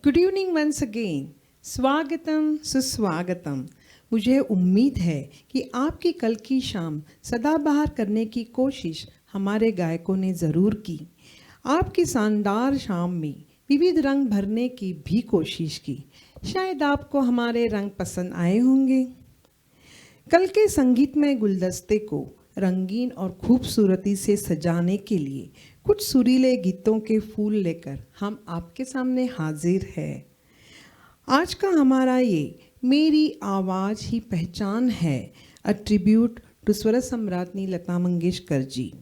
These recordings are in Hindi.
Good evening once again. स्वागतम सुस्वागतम। मुझे उम्मीद है कि आपकी कल की शाम सदाबहार करने की कोशिश हमारे गायकों ने ज़रूर की। आपकी शानदार शाम में विविध रंग भरने की भी कोशिश की। शायद आपको हमारे रंग पसंद आए होंगे। कल के संगीतमय गुलदस्ते को रंगीन और खूबसूरती से सजाने के लिए कुछ सुरीले गीतों के फूल लेकर हम आपके सामने हाजिर है। आज का हमारा ये मेरी आवाज़ ही पहचान है, अ ट्रिब्यूट टू स्वर सम्राज्ञी लता मंगेशकर जी।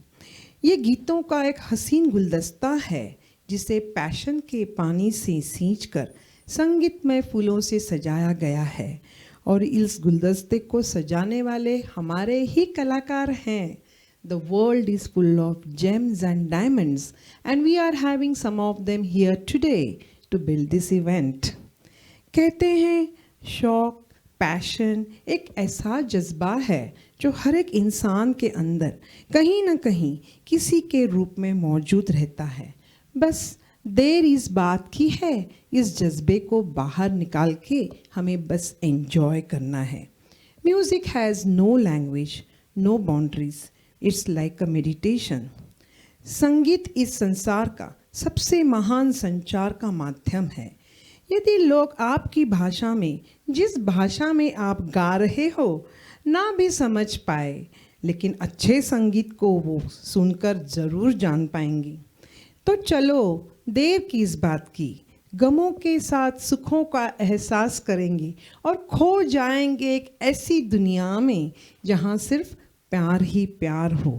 ये गीतों का एक हसीन गुलदस्ता है जिसे पैशन के पानी से सींचकर संगीतमय फूलों से सजाया गया है और इस गुलदस्ते को सजाने वाले हमारे ही कलाकार हैं। The world is full of gems and diamonds, and we are having some of them here today to build this event. कहते हैं शौक, पैशन एक ऐसा जज्बा है जो हर एक इंसान के अंदर कहीं ना कहीं किसी के रूप में मौजूद रहता है। बस देर इस बात की है, इस जज्बे को बाहर निकाल के हमें बस एंजॉय करना है। Music has no language, no boundaries, it's like a meditation. संगीत इस संसार का सबसे महान संचार का माध्यम है। यदि लोग आपकी भाषा में, जिस भाषा में आप गा रहे हो, ना भी समझ पाए, लेकिन अच्छे संगीत को वो सुनकर ज़रूर जान पाएंगी। तो चलो देर की इस बात की, गमों के साथ सुखों का एहसास करेंगे और खो जाएंगे एक ऐसी दुनिया में जहाँ सिर्फ प्यार ही प्यार हो।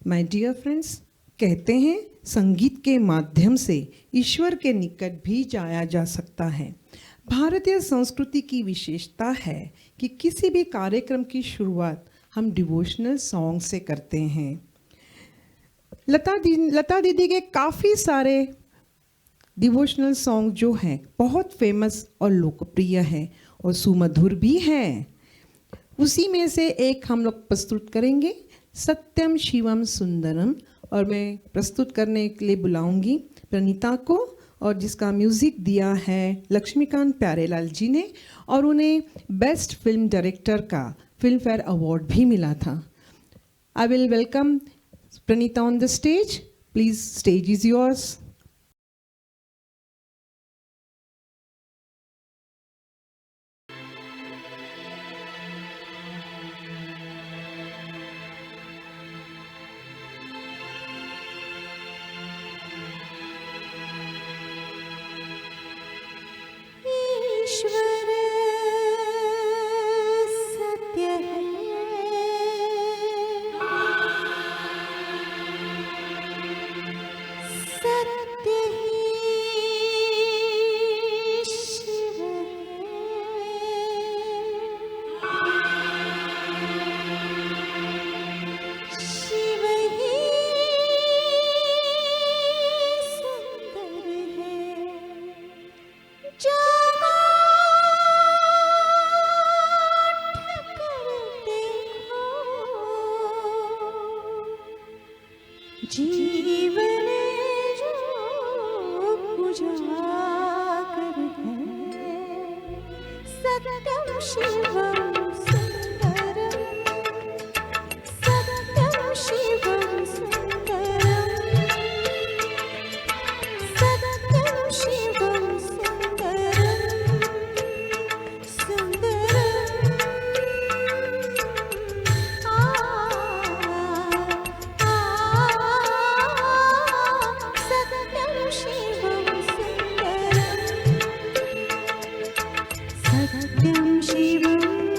माय डियर फ्रेंड्स, कहते हैं संगीत के माध्यम से ईश्वर के निकट भी जाया जा सकता है। भारतीय संस्कृति की विशेषता है कि किसी भी कार्यक्रम की शुरुआत हम डिवोशनल सॉन्ग से करते हैं। लता दीदी के काफ़ी सारे डिवोशनल सॉन्ग जो हैं बहुत फेमस और लोकप्रिय हैं और सुमधुर भी हैं। उसी में से एक हम लोग प्रस्तुत करेंगे, सत्यम शिवम सुंदरम, और मैं प्रस्तुत करने के लिए बुलाऊंगी प्रणीता को, और जिसका म्यूज़िक दिया है लक्ष्मीकांत प्यारेलाल जी ने, और उन्हें बेस्ट फिल्म डायरेक्टर का फिल्म फेयर अवार्ड भी मिला था। I will welcome Pranita on the stage. Please, stage is yours. ईश्वर सत्य है, सत्य ही शिव है, शिव ही सुंदर है। जाओ जीवन जो उजागर है, सत्यम शिवम सुंदरम, सत्यम शिवम सुंदरम, सत्यम शिवम सुंदरम, सुंदरम। सत्यम शिवम सुंदरम, सत्यम शिवम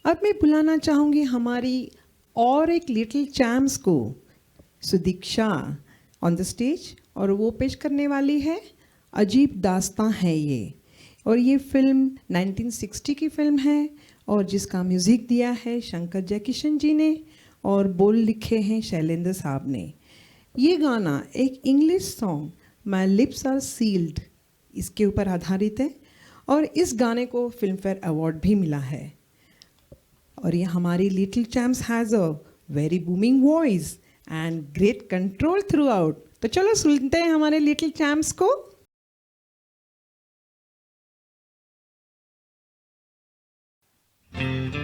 अब मैं बुलाना चाहूँगी हमारी और एक लिटिल चैम्प्स को, सुदीक्षा ऑन द स्टेज, और वो पेश करने वाली है अजीब दास्तां है ये। और ये फिल्म 1960 की फिल्म है और जिसका म्यूज़िक दिया है शंकर जयकिशन जी ने और बोल लिखे हैं शैलेंद्र साहब ने। ये गाना एक English song my lips are sealed इसके ऊपर आधारित है और इस गाने को फिल्म फेयर अवार्ड भी मिला है। और ये हमारी little champs has a very booming voice and great control through out. तो चलो सुनते हैं हमारे लिटिल चैम्प्स को। Thank you.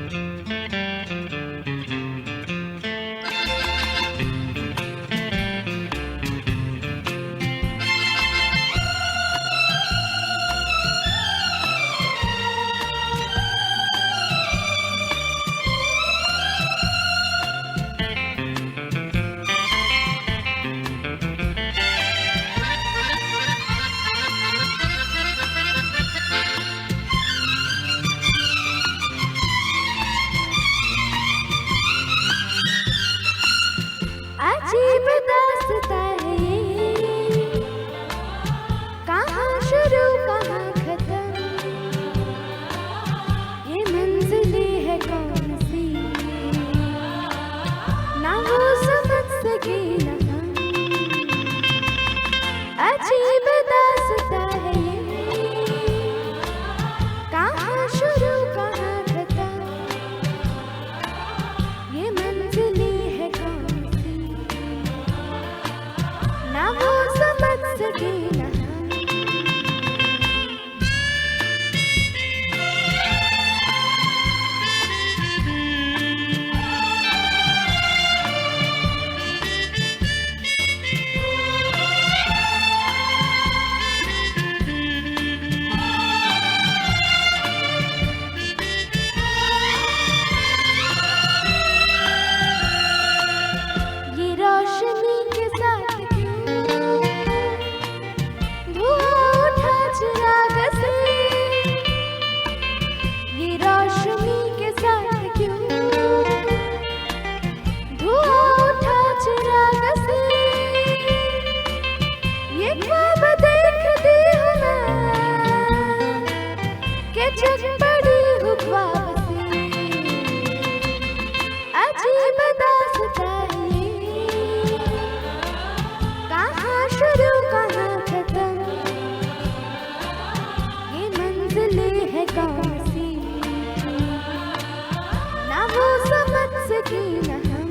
सके न हम।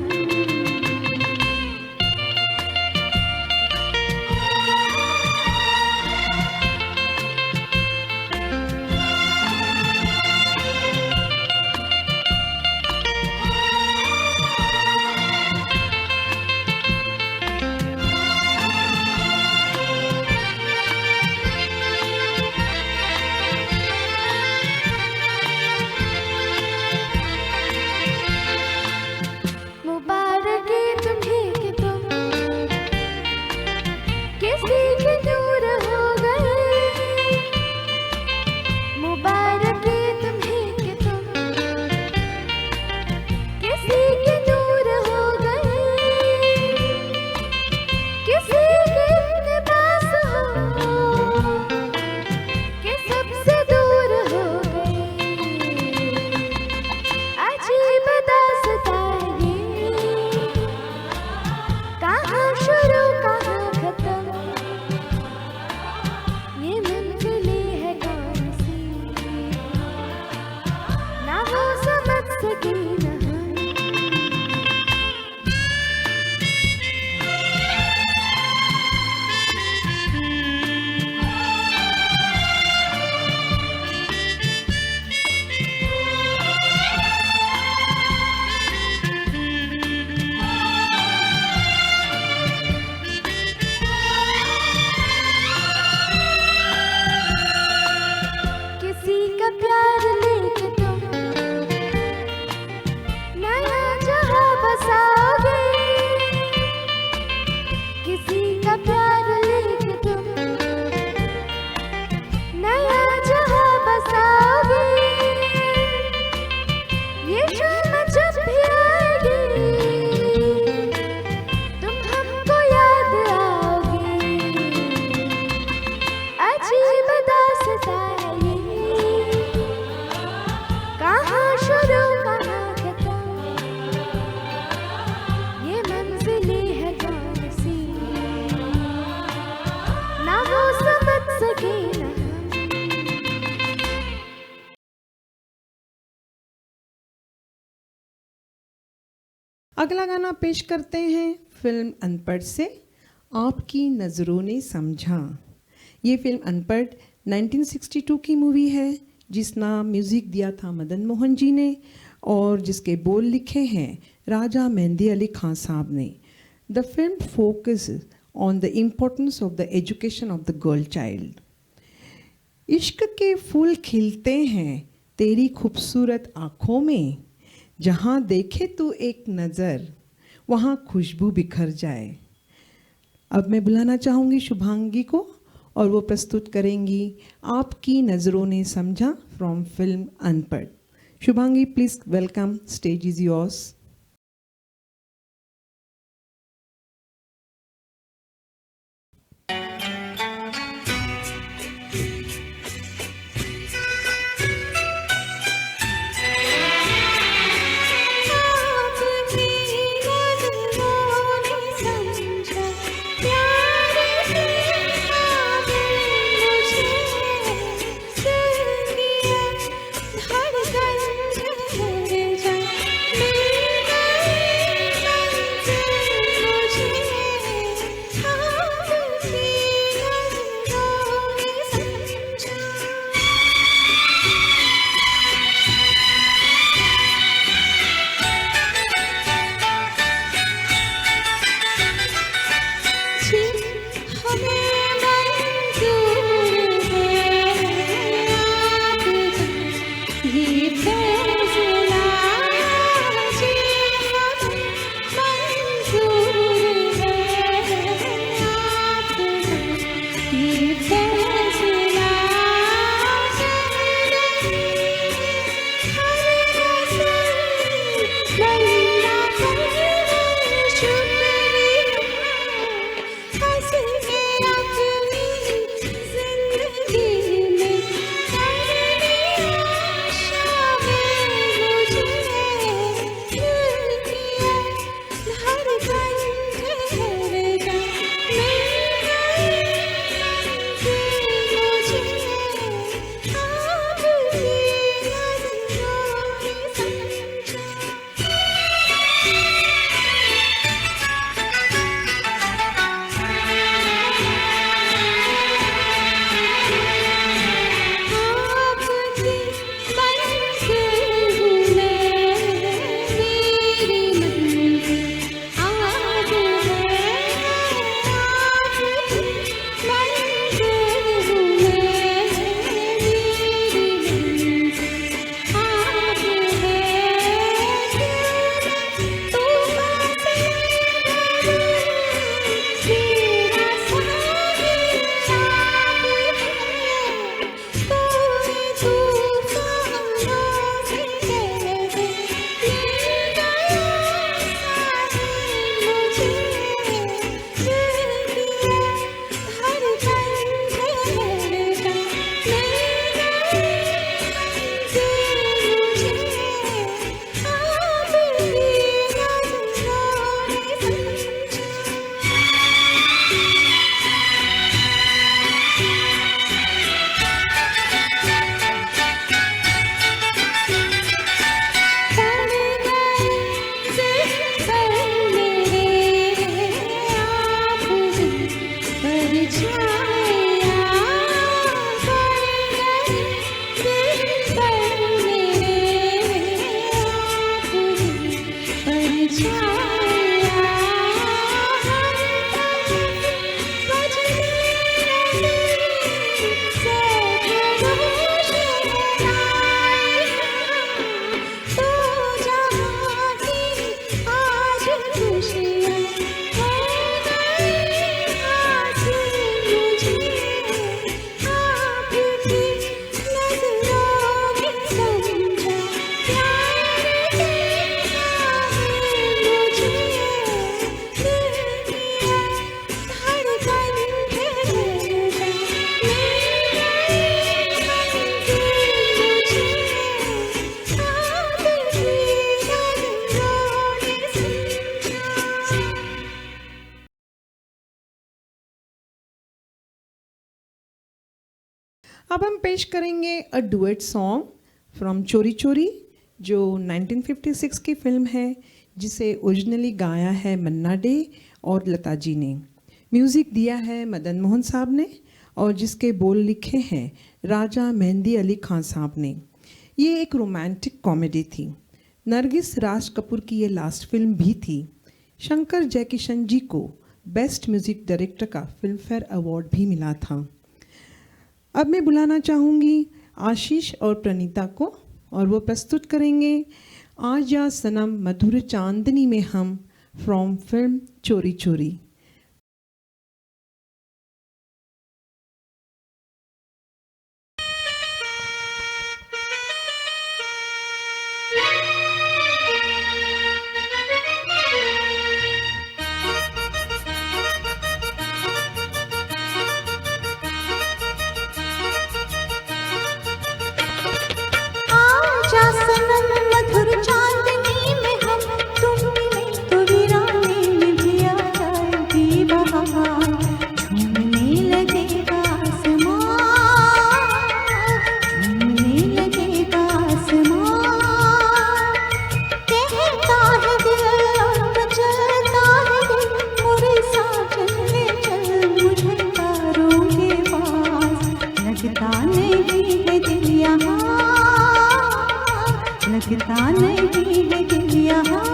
मुबारक है तुम्हें कि तुम किसी के दूर हो गए। मुबारक है तुम्हें कि तुम किसी के दूर हो गए। किसी के इतने पास हो कि सबसे दूर हो गए। अजीब दास्तां है ये, कहाँ शुरू कहाँ खत्म। ये मंजिलें है कौन सी, ना वो समझ सके न हम। किसी का प्यार लेके तुम नया जहां बसाओगे। किसी का प्यार लेके तुम नया जहां बसाओगे। ये शाम जब भी आएगी तुम हमको याद आओगे। अजीब दास्तां है ये, कहाँ शुरू कहाँ खत्म। ये मंजिलें है कौन सी, ना वो समझ सके न हम। अगला गाना पेश करते हैं फिल्म अनपढ़ से, आपकी नज़रों ने समझा। ये फिल्म अनपढ़ 1962 की मूवी है, जिसका म्यूज़िक दिया था मदन मोहन जी ने और जिसके बोल लिखे हैं राजा मेहंदी अली खान साहब ने। The film focuses on the importance of the education of the girl child. इश्क के फूल खिलते हैं तेरी खूबसूरत आँखों में, जहाँ देखे तू एक नज़र वहाँ खुशबू बिखर जाए। अब मैं बुलाना चाहूँगी शुभांगी को और वो प्रस्तुत करेंगी आपकी नज़रों ने समझा फ्रॉम फिल्म अनपढ़। Shubhangi, please welcome, stage is yours. धड़कन ठहर जा। छाया बजने लगी सैकड़ों शहनाई तो जहाँ की आज खुशियाँ हो गई हासिल मुझे आपकी नजरों ने समझा प्यार तेरा है मुझे दिल किया धड़कन ठहर जा अब हम पेश करेंगे अ डुएट सॉन्ग फ्रॉम चोरी चोरी, जो 1956 की फिल्म है, जिसे ओरिजिनली गाया है मन्ना डे और लता जी ने। म्यूज़िक दिया है मदन मोहन साहब ने और जिसके बोल लिखे हैं राजा मेहंदी अली खान साहब ने। ये एक रोमांटिक कॉमेडी थी। नरगिस राज कपूर की ये लास्ट फिल्म भी थी। शंकर जयकिशन जी को बेस्ट म्यूज़िक डायरेक्टर का फिल्म फेयर अवार्ड भी मिला था। अब मैं बुलाना चाहूँगी आशीष और प्रणीता को, और वो प्रस्तुत करेंगे आजा सनम मधुर चांदनी में हम फ्रॉम फिल्म चोरी चोरी। आजा सनम मधुर चांदनी में हम तुम मिले तो वीराने में भी आ जाएगी बहार झूमने लगेगा आसमां झूमने लगेगा आसमां कहता है दिल मचलता है दिल मुझे साजन ले चल मुझे तारों के पास लगता नहीं है दिल यहाँ लगता नहीं है दिल यहाँ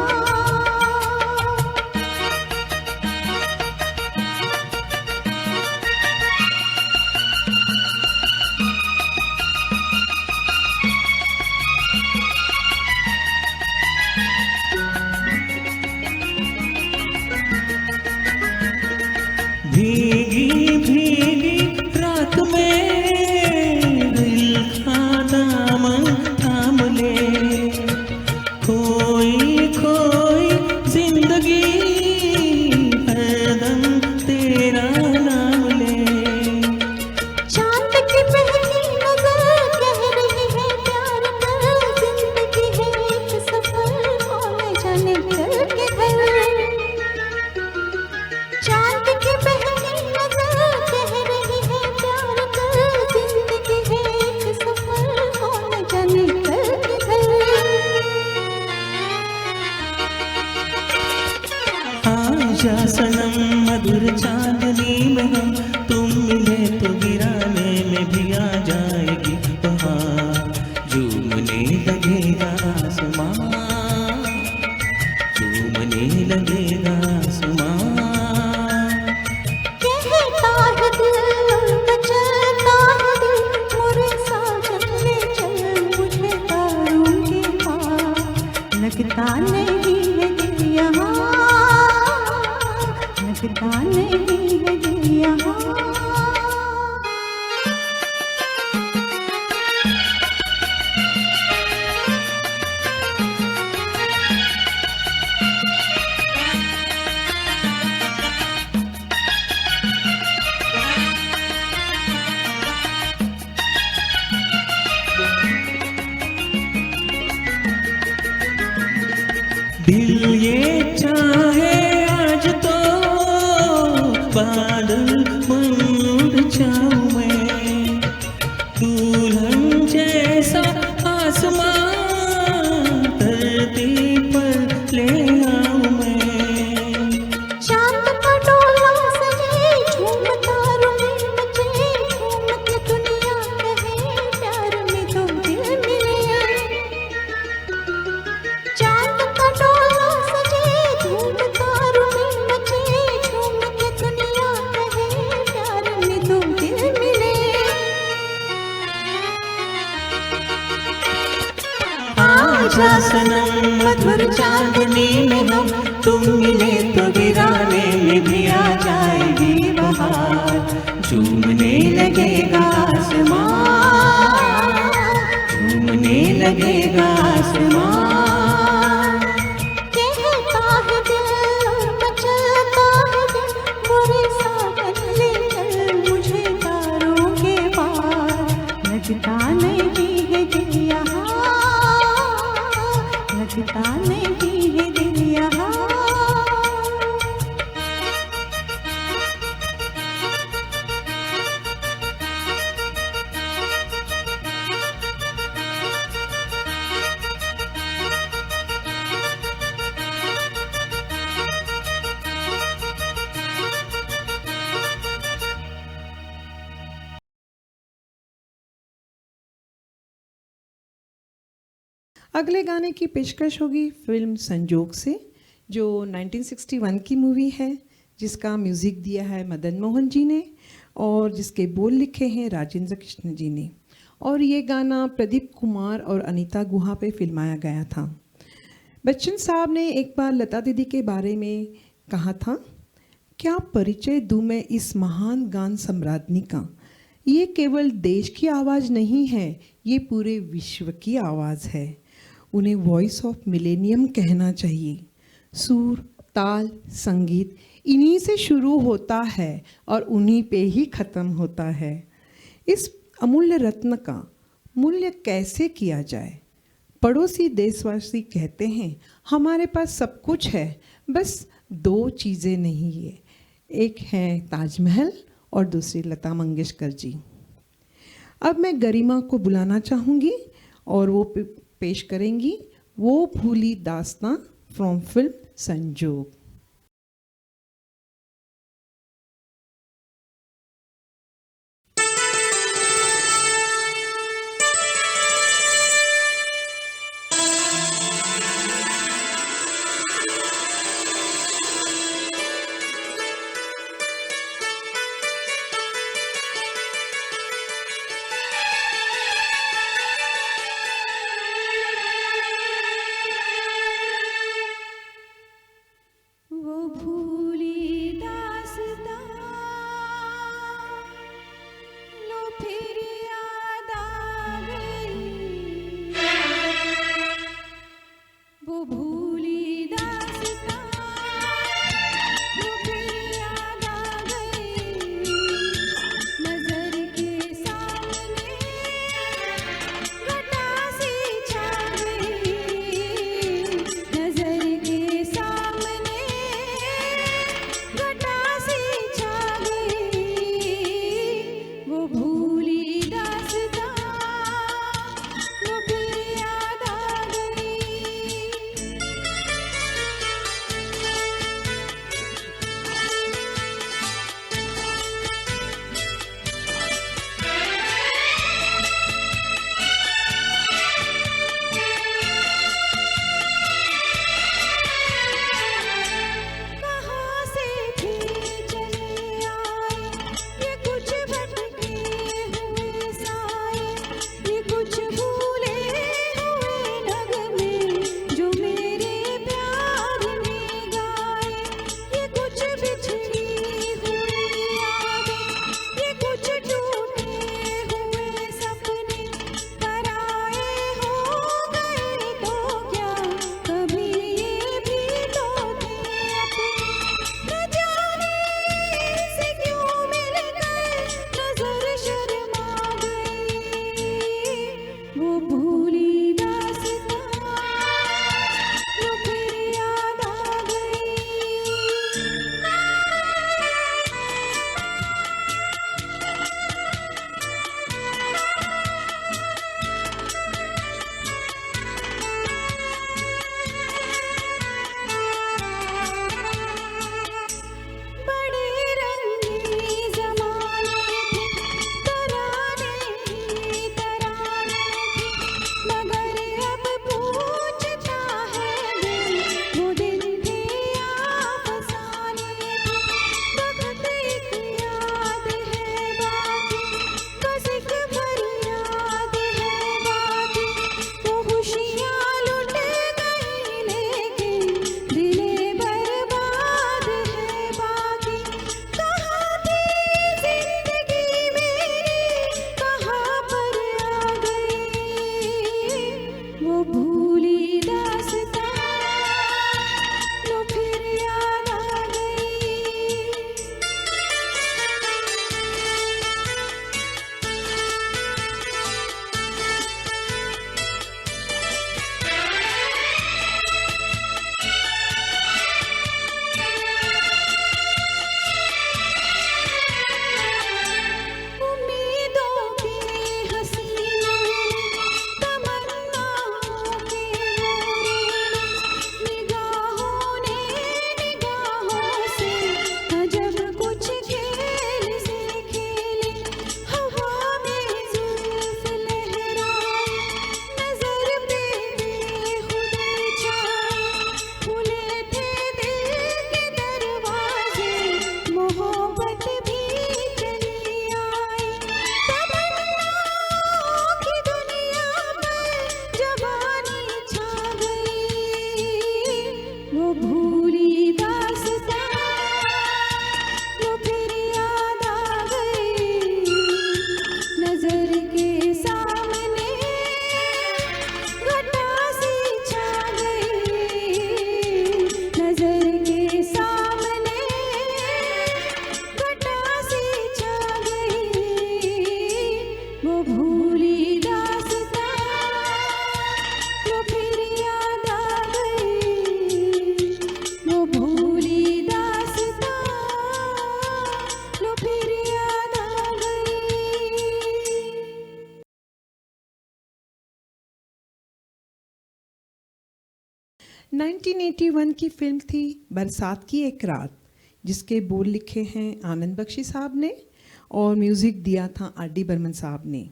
भीगी भीगी रात में दिल का दामन थाम ले, खोई खोई जिंदगी हरदम तेरा नाम ले। चांद की पहली नजर कह रही है प्यार कर जिंदगी है एक सफर कौन जाने कल के घर चांद की पहली नजर कह रही है प्यार कर जिंदगी है एक सफर कौन जाने कल के घर आजा सनम मधुर चांदनी में हम तुम मिले तो गिराने में भी आ जाएगी बहार झूमने लगेगा आसमां झूमने लगेगा आसमां कहता है दिल मचलता है दिल मुझे साजन ले चल मुझे तारों के पास लगता नहीं है दिल यहाँ लगता नहीं है दिल यहाँ दिल ये चाहे आज तो बादल बन जाऊं मैं दुल्हन जैसा आसमां धरती पर ले आऊं मैं। चांद का डोला सजे झूमता रुले बजे झूमती दुनिया कहे प्यार में दो दिल मिले चांद का डोला तुम मिले तो वीराने में भी आ जाएगी बहार। झूमने लगेगा आसमां, झूमने लगेगा आसमां। कहता है दिल और मचलता है दिल, बुरे सावन ले चल मुझे तारों के पार। लगता नहीं है दिल यहाँ, लगता नहीं है दिल यहाँ। अगले गाने की पेशकश होगी फिल्म संजोग से, जो 1961 की मूवी है, जिसका म्यूज़िक दिया है मदन मोहन जी ने और जिसके बोल लिखे हैं राजेंद्र कृष्ण जी ने। और ये गाना प्रदीप कुमार और अनीता गुहा पे फिल्माया गया था। बच्चन साहब ने एक बार लता दीदी के बारे में कहा था, क्या परिचय दूँ मैं इस महान गान सम्राज्ञी का। ये केवल देश की आवाज़ नहीं है, ये पूरे विश्व की आवाज़ है। उन्हें वॉइस ऑफ मिलेनियम कहना चाहिए। सुर, ताल, संगीत इन्हीं से शुरू होता है और उन्हीं पे ही ख़त्म होता है। इस अमूल्य रत्न का मूल्य कैसे किया जाए। पड़ोसी देशवासी कहते हैं हमारे पास सब कुछ है, बस दो चीज़ें नहीं है, एक है ताजमहल और दूसरी लता मंगेशकर जी। अब मैं गरिमा को बुलाना चाहूँगी और वो पेश करेंगी वो भूली दास्तां फ्रॉम फिल्म संजोग। 1981 की फिल्म थी बरसात की एक रात, जिसके बोल लिखे हैं आनंद बख्शी साहब ने और म्यूज़िक दिया था आर.डी. बर्मन साहब ने।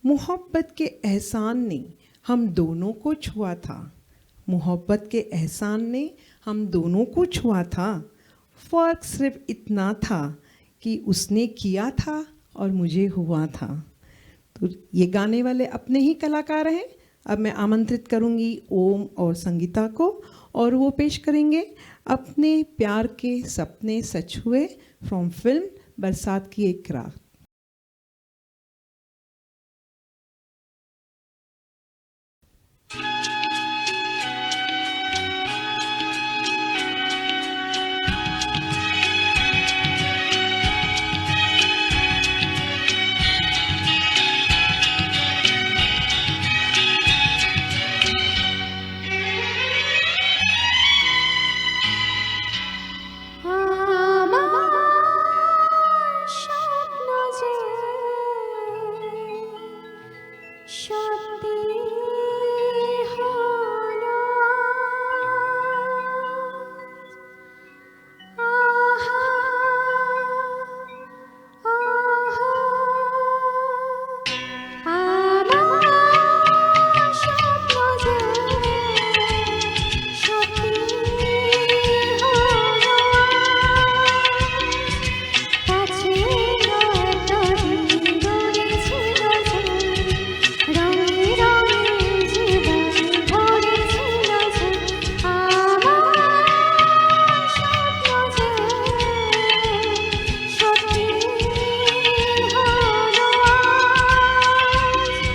मोहब्बत के एहसान ने हम दोनों को छुआ था, मोहब्बत के एहसान ने हम दोनों को छुआ था। फ़र्क सिर्फ इतना था कि उसने किया था और मुझे हुआ था। तो ये गाने वाले अपने ही कलाकार हैं। अब मैं आमंत्रित करूंगी ओम और संगीता को, और वो पेश करेंगे अपने प्यार के सपने सच हुए फ्रॉम फिल्म बरसात की एक रात।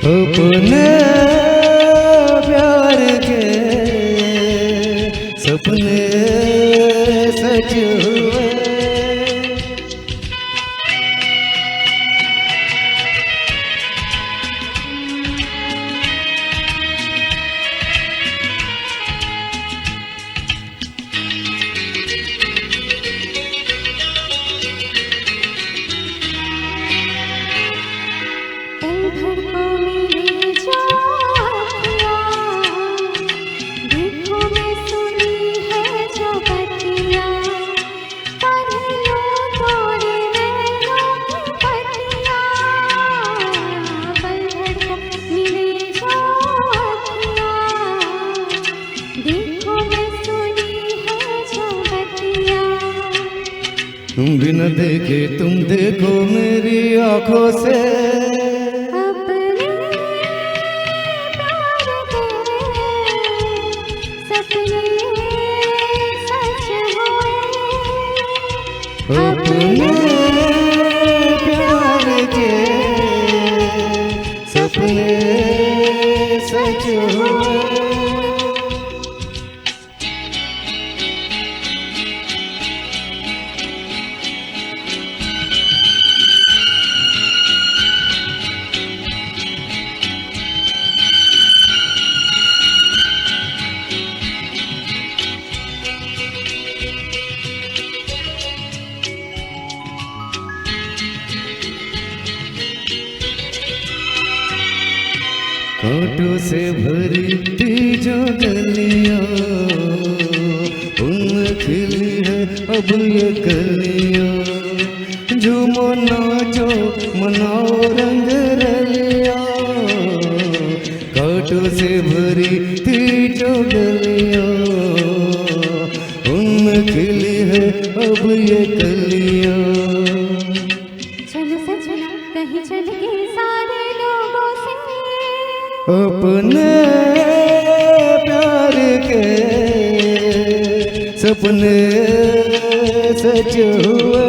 अपने प्यार के सपने सच हुए। तुम भी न देखे तुम देखो मेरी आंखों से, अपने प्यार तेरे सपने सच हुए। अपने प्यार के सपने सच हुए। कांटों से भरी थी जो गलियां, उनमें खिली है अब ये कलियां। झूमो नाचो मनाओ रंग रलियां, कांटों से भरी थी जो गलियां, उनमें खिली है अब ये कलियां। चल सजना कहीं चल के सारे लोगों से, अपने प्यार के सपने सच हुए।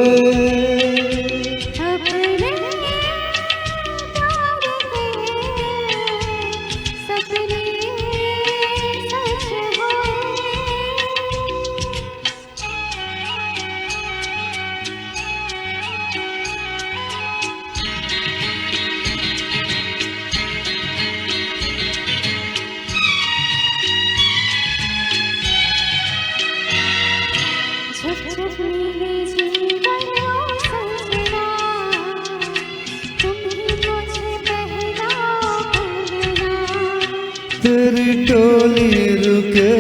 अपने प्यार के सपने सच हुए। तेरी टोली रुके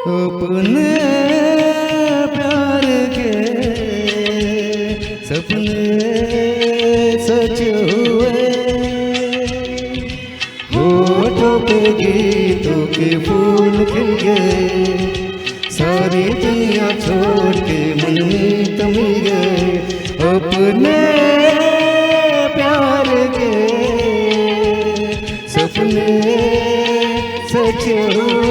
अपने प्यार के सपने सच हुए, होठों पे गीतों के फूल खिल गए, सारी दुनिया छोड़ के मन में तुम गए, अपने प्यार के सपने सच हुए।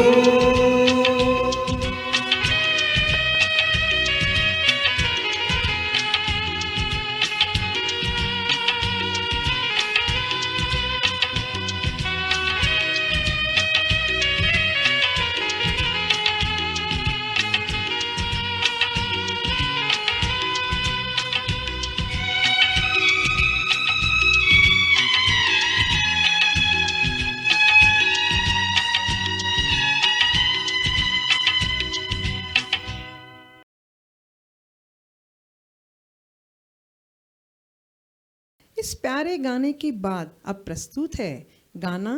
इस प्यारे गाने के बाद अब प्रस्तुत है गाना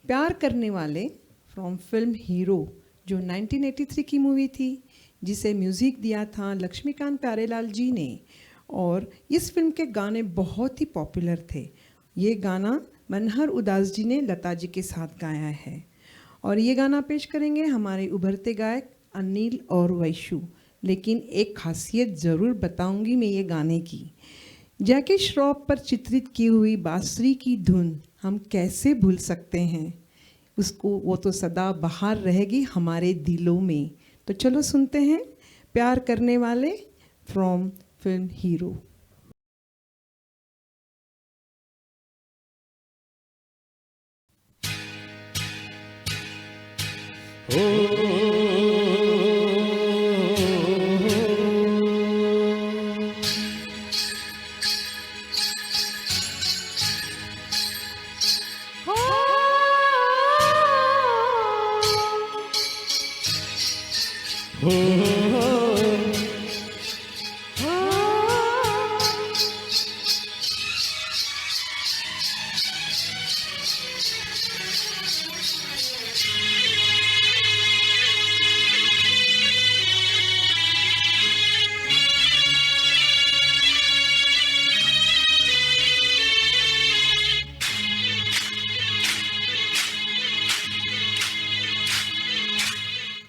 प्यार करने वाले फ्रॉम फिल्म हीरो, जो 1983 की मूवी थी, जिसे म्यूज़िक दिया था लक्ष्मीकांत प्यारेलाल जी ने। और इस फिल्म के गाने बहुत ही पॉपुलर थे। ये गाना मनहर उदास जी ने लता जी के साथ गाया है। और ये गाना पेश करेंगे हमारे उभरते गायक अनिल और वैशु। लेकिन एक खासियत ज़रूर बताऊंगी मैं ये गाने की। जैकी श्रॉफ पर चित्रित की हुई बांसुरी की धुन हम कैसे भूल सकते हैं उसको, वो तो सदा बहार रहेगी हमारे दिलों में। तो चलो सुनते हैं प्यार करने वाले फ्रॉम फिल्म हीरो।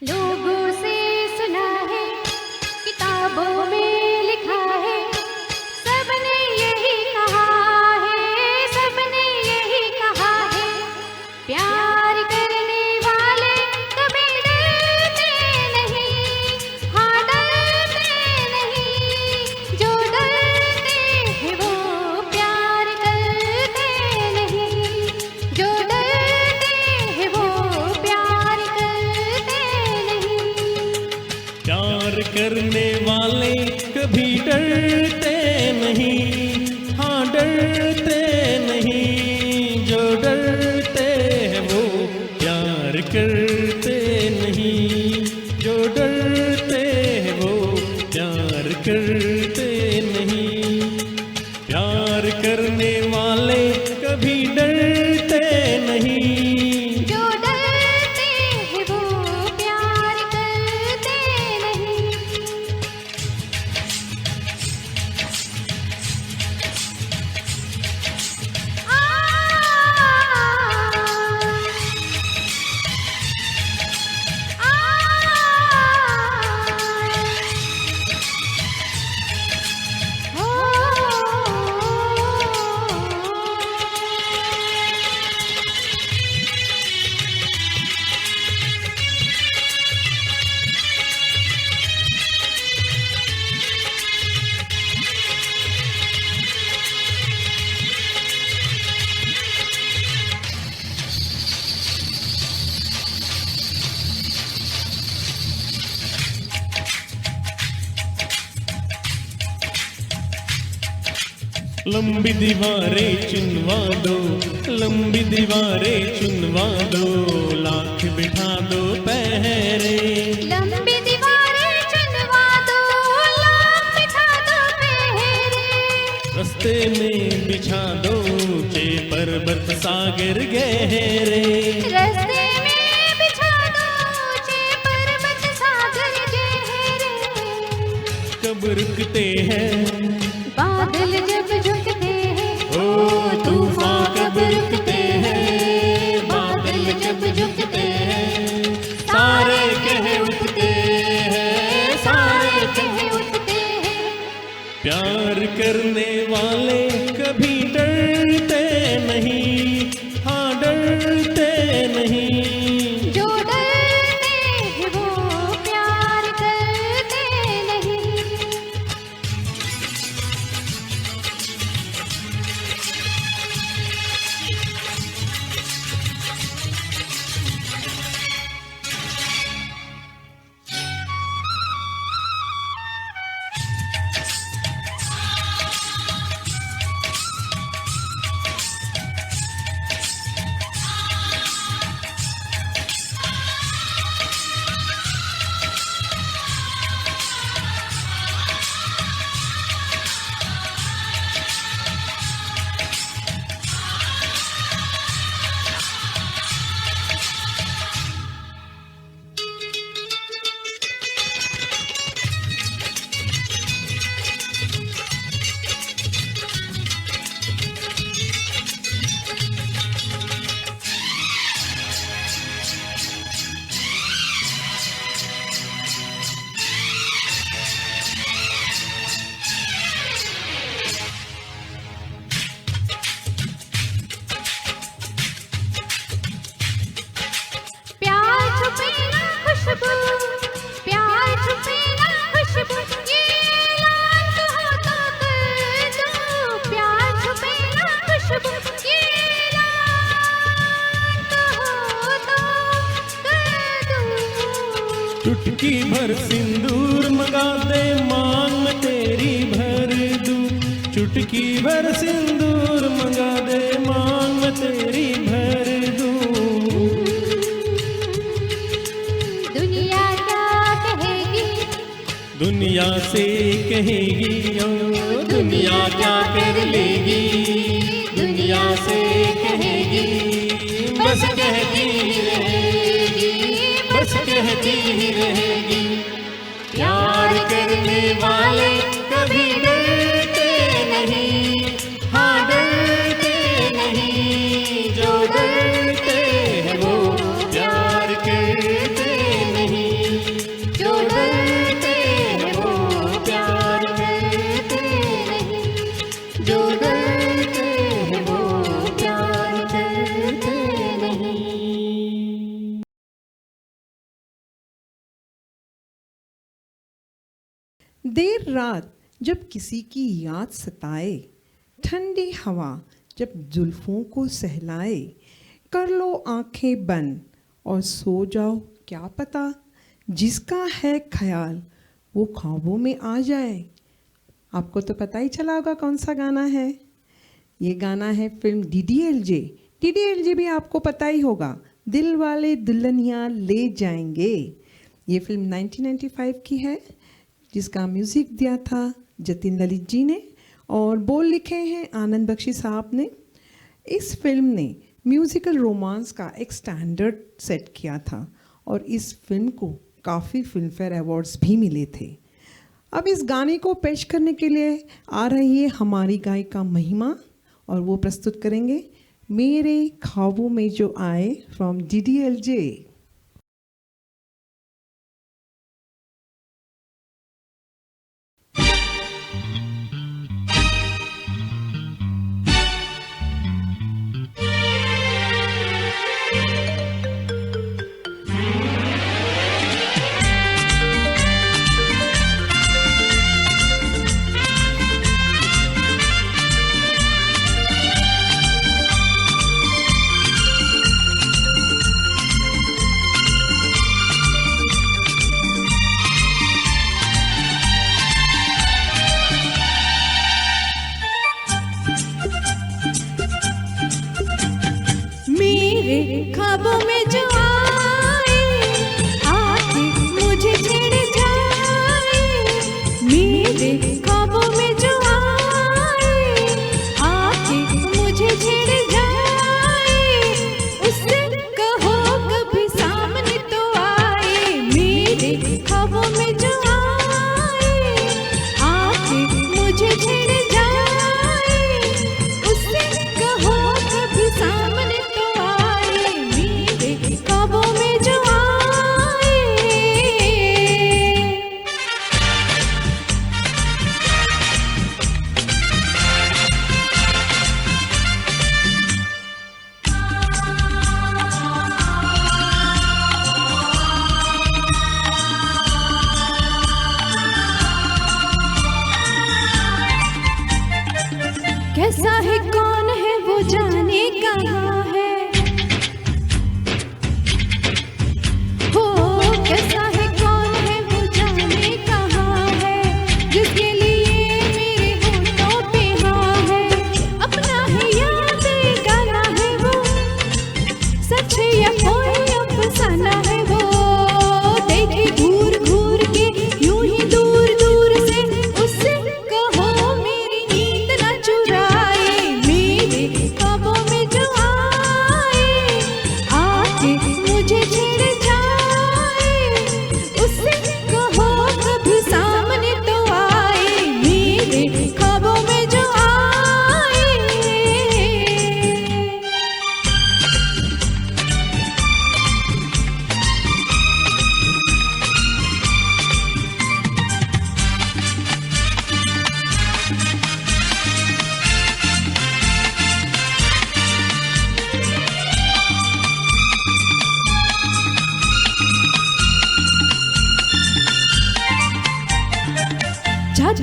लोगों से सुना है, किताबों में लिखा है, सबने यही कहा है, सबने यही कहा है, प्यार करने वाले कभी डरते नहीं, हाँ डरते नहीं, जो डरते हैं वो प्यार करते नहीं, जो डरते हैं वो प्यार करते नहीं। प्यार करने वाले कभी डरते नहीं, हाँ डरते नहीं, जो डरते हैं वो प्यार करते नहीं, जो डरते हैं वो प्यार करते नहीं। प्यार करने वाले कभी डरते नहीं, जो डरते हैं वो प्यार करते नहीं। लंबी दीवारें चुनवा दो, लंबी दीवारें चुनवा दो, लाख बिठा दो पहरे। लंबी दीवारें चुनवा दो, लाख बिठा दो पहरे। रस्ते में बिछा दो ऊंचे पर्वत सागर गहरे। रस्ते में बिछा दो ऊंचे पर्वत रुकते हैं, बादल जब झुकते हैं, ओ तूफान कब रुकते हैं, बादल जब झुकते हैं, सारे कह उठते हैं, सारे कह उठते हैं। प्यार करने वाले कभी डरते नहीं, हाँ डरते नहीं, जो डरते हैं वो प्यार करते नहीं। प्यार छुपे ना खुशबू, प्यार छुपे ना खुशबू, ये ऐलान तो होता कर दो। प्यार छुपे ना खुशबू, ये ऐलान तो होता कर दो। चुटकी भर सिंदूर मंगा दे, मांग में तेरी भर दूं, चुटकी भर सिंदूर मंगा दे, मांग में तेरी भर दूं। दुनिया क्या कहेगी, दुनिया से कहेगी, ओ दुनिया क्या कर लेगी, दुनिया से कहेगी, बस कहती ही रहेगी, बस कहती ही रहेगी। प्यार करने वाले कभी डरते नहीं, हाँ डरते नहीं, जो डरते हैं वो प्यार करते नहीं, जो डरते हैं वो प्यार करते नहीं, जो डरते हैं वो प्यार करते नहीं। देर रात जब किसी की याद सताए, ठंडी हवा जब जुल्फों को सहलाए, कर लो आंखें बंद और सो जाओ, क्या पता जिसका है ख्याल वो ख्वाबों में आ जाए। आपको तो पता ही चला होगा कौन सा गाना है। ये गाना है फिल्म DDLJ। DDLJ भी आपको पता ही होगा, दिल वाले दुल्हनिया ले जाएंगे। ये फिल्म 1995 की है, जिसका म्यूज़िक दिया था जतिन ललित जी ने और बोल लिखे हैं आनंद बख्शी साहब ने। इस फिल्म ने म्यूज़िकल रोमांस का एक स्टैंडर्ड सेट किया था और इस फिल्म को काफ़ी फिल्म फेयर अवार्ड्स भी मिले थे। अब इस गाने को पेश करने के लिए आ रही है हमारी गायिका महिमा और वो प्रस्तुत करेंगे मेरे ख्वाबों में जो आए फ्रॉम DDLJ।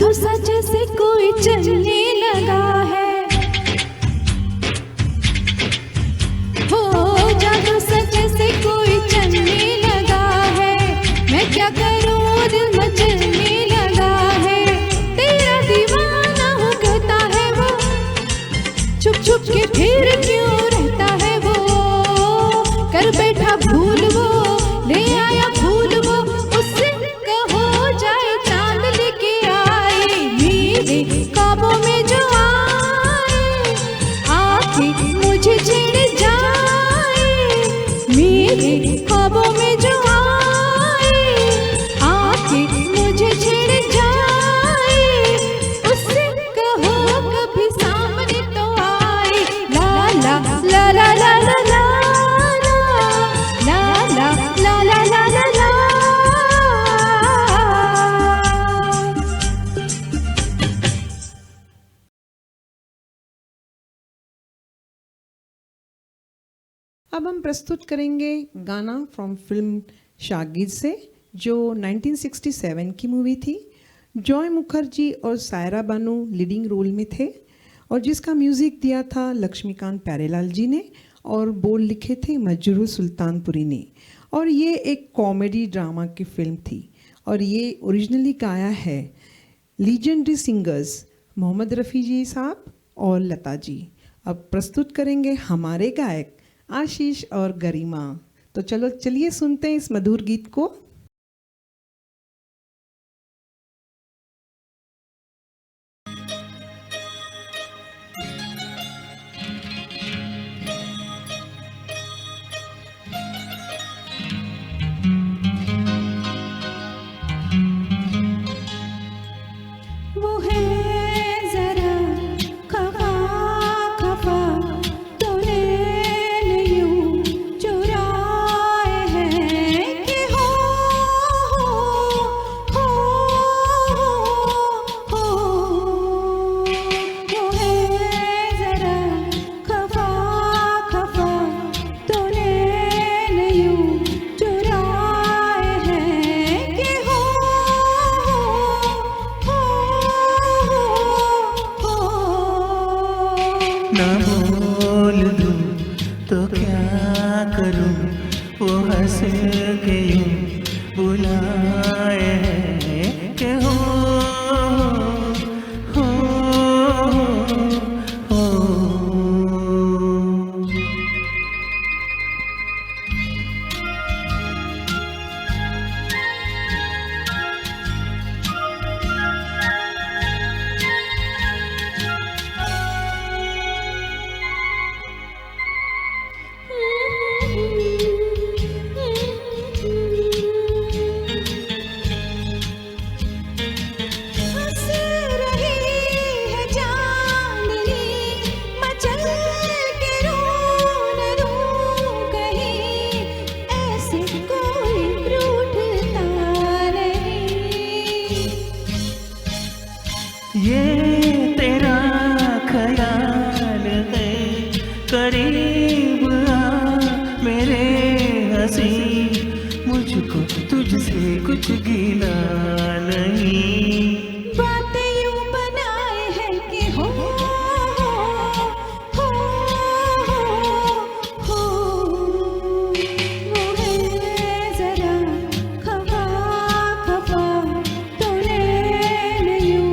जादू सा जैसे कोई चलने लगा है, हो जादू सा जैसे कोई चलने लगा है। मैं क्या करूं दिल मचलने लगा है, तेरा दीवाना हो कहता है वो, छुप छुप के फिर क्यों रहता है वो, कर बैठा भूल वो, ले आया भूल वो, उससे कहो जाए चांद लेके आए, मेरे ख्वाबों में जो आए, आके मुझे छेड़ जाए, मेरे ख्वाबों में जो आए, आके मुझे छेड़ जाए, उससे कहो कभी सामने तो आए। ला ला ला ला ला ला ला अब हम प्रस्तुत करेंगे गाना फ्रॉम फिल्म शागिद से, जो 1967 की मूवी थी। जॉय मुखर्जी और सायरा बानू लीडिंग रोल में थे और जिसका म्यूज़िक दिया था लक्ष्मीकांत प्यारेलाल जी ने और बोल लिखे थे मजरूर सुल्तानपुरी ने। और ये एक कॉमेडी ड्रामा की फिल्म थी और ये ओरिजिनली गाया है लीजेंडरी सिंगर्स मोहम्मद रफ़ी जी साहब और लता जी। अब प्रस्तुत करेंगे हमारे गायक आशीष और गरिमा। तो चलिए सुनते हैं इस मधुर गीत को। वो है जरा खफा खफा, तूने यूं चुराए हैं कि हो वो है जरा खफा खफा, तूने यूं चुराए हैं कि हो ना बोल दूं तो क्या करूं, वो हंस के यूं बुलाए हैं कि हो हो हो। हंस रही है चांदनी, मचल के रोन रूं कहीं, ऐसे कोई रूठता नहीं। ये तेरा ख्याल है, करीब आ मेरे हंसी, मुझको तुझसे कुछ गिला नहीं। बातें यूं बनाए हैं कि हो वो है जरा खफा खफा, तूने यूं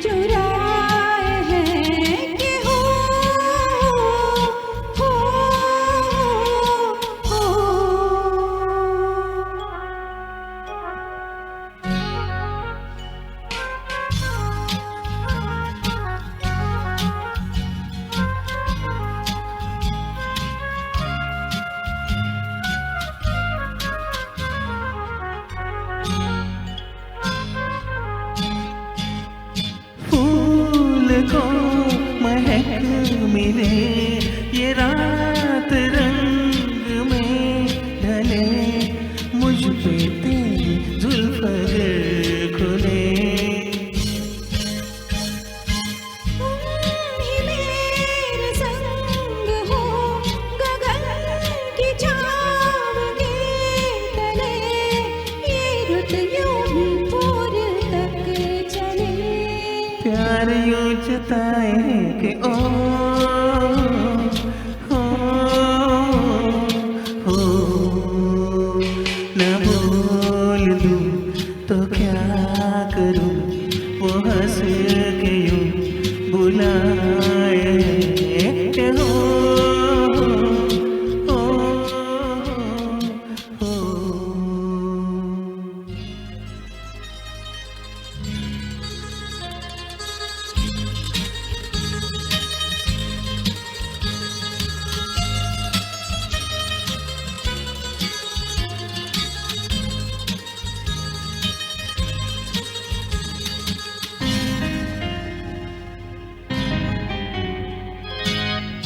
चुराए हैं कि हो फूल को महक मिले, ये रात रंग में ढले, मुझ पे तेरी जुल्फ अगर खुले। ही मेरे संग हो, गगन की छाँव के तले, ये रुत यूं ही भोर तक चले। न बोल दूं तो क्या करूं, वो हंस के यूं बुलाए के हो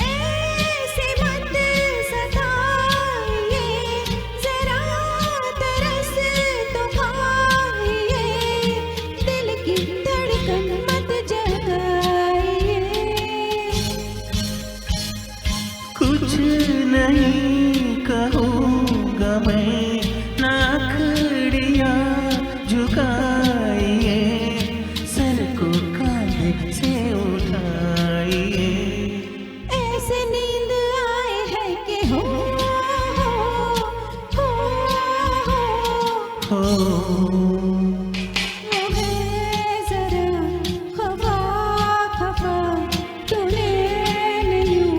ऐसे मत सताइए, जरा तरस तो खाइए, दिल की धड़कन मत जगाइए। कुछ नहीं कहूँगा मैं, नाखड़ियाँ झुकाइए, सर को कांधे से उठाइए। ऐसे नींद आए है कि हो वो है जरा खफा खफा, तूने यूं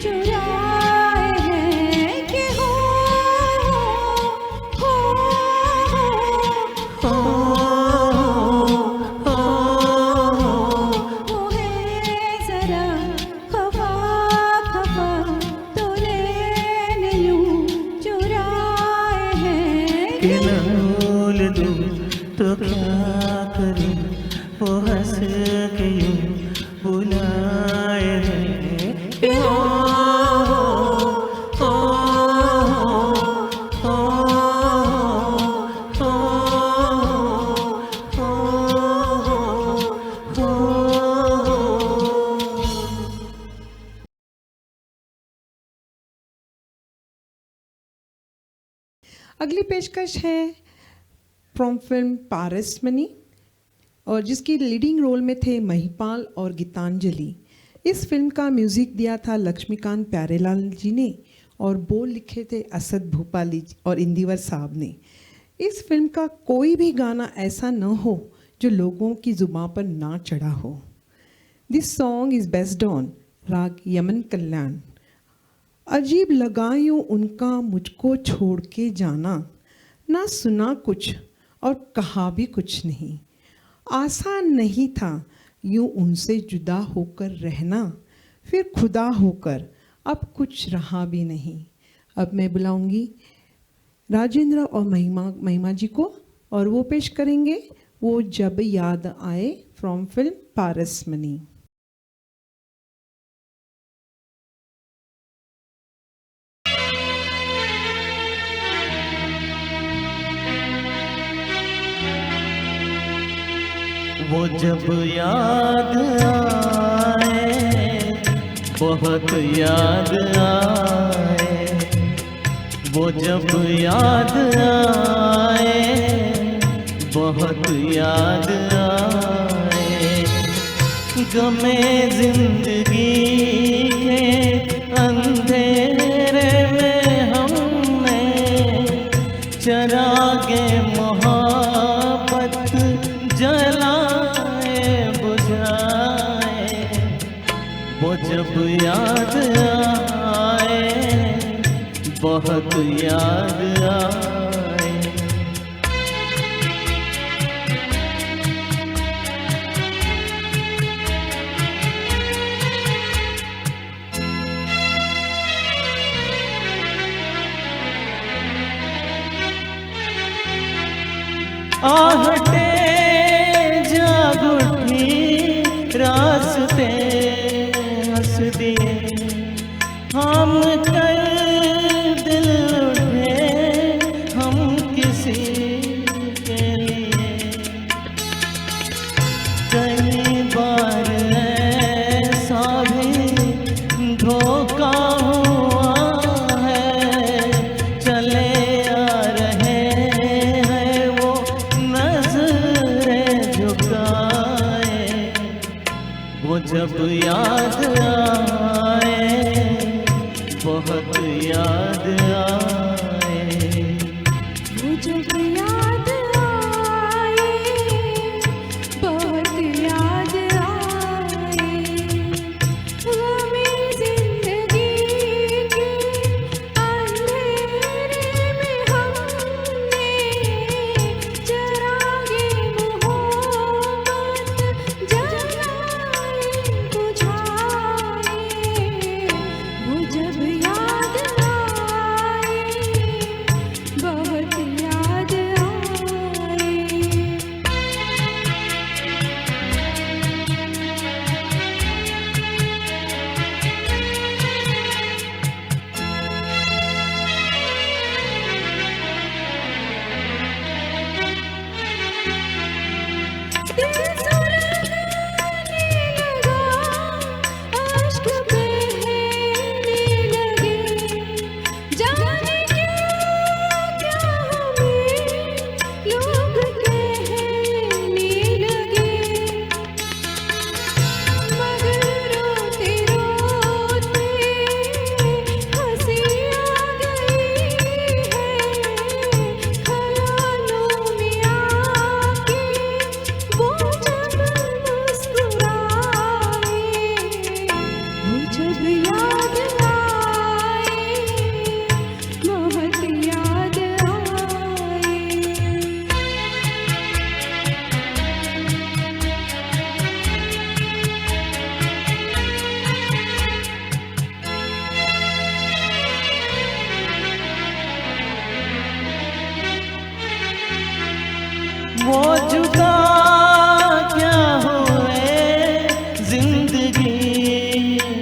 चुराए हैं कि हो वो है जरा खफा खफा, तूने यूं चुराए हैं कि न बोल दूं तो क्या करूं, वो हंस के यूं बुलाए हैं कि हो अगली पेशकश है फ्रॉम फिल्म पारस मनी, और जिसकी लीडिंग रोल में थे महिपाल और गीतांजलि। इस फिल्म का म्यूज़िक दिया था लक्ष्मीकांत प्यारेलाल जी ने, और बोल लिखे थे असद भूपाली और इंदिवर साहब ने। इस फिल्म का कोई भी गाना ऐसा न हो जो लोगों की ज़ुबान पर ना चढ़ा हो। This song is based on राग यमन कल्याण। अजीब लगा यूं उनका मुझको छोड़ के जाना, ना सुना कुछ और कहा भी कुछ नहीं। आसान नहीं था यूं उनसे जुदा होकर रहना, फिर खुदा होकर अब कुछ रहा भी नहीं। अब मैं बुलाऊंगी राजेंद्र और महिमा जी को, और वो पेश करेंगे वो जब याद आए फ्रॉम फिल्म पारस मनी। वो जब याद आए, बहुत याद आए, वो जब याद आए, बहुत याद आए। गमे जिंदगी के अंधेरे में हमने चरागे मोहब्बत जलाए बुझाए। वो जब याद आए, बहुत याद आए। आहटे जाग उठी रास्ते हंस दिए, हम कल दिल उठे हम किसी के लिए। कई बार ऐसा भी धोखा हुआ है, चले आ रहे हैं वो नजरें झुकाए। वो जब याद आए, बहुत याद आए। वो जब याद आए, बहुत याद आए, गमे जिंदगी के अंधेरे में हमने चरागे मोहब्बत जलाए बुझाए, वो जब याद आए, बहुत याद आए। दिल सुलगने लगा, अश्क बहने लगे, जाने क्यों क्या हमें लोग कहने लगे, मगर रोते रोते हंसी आ गई है, ख्यालों में आके वो जब मुस्कुराए, वो जब याद आए, बहुत याद आए। वो जुदा क्या हुए, जिंदगी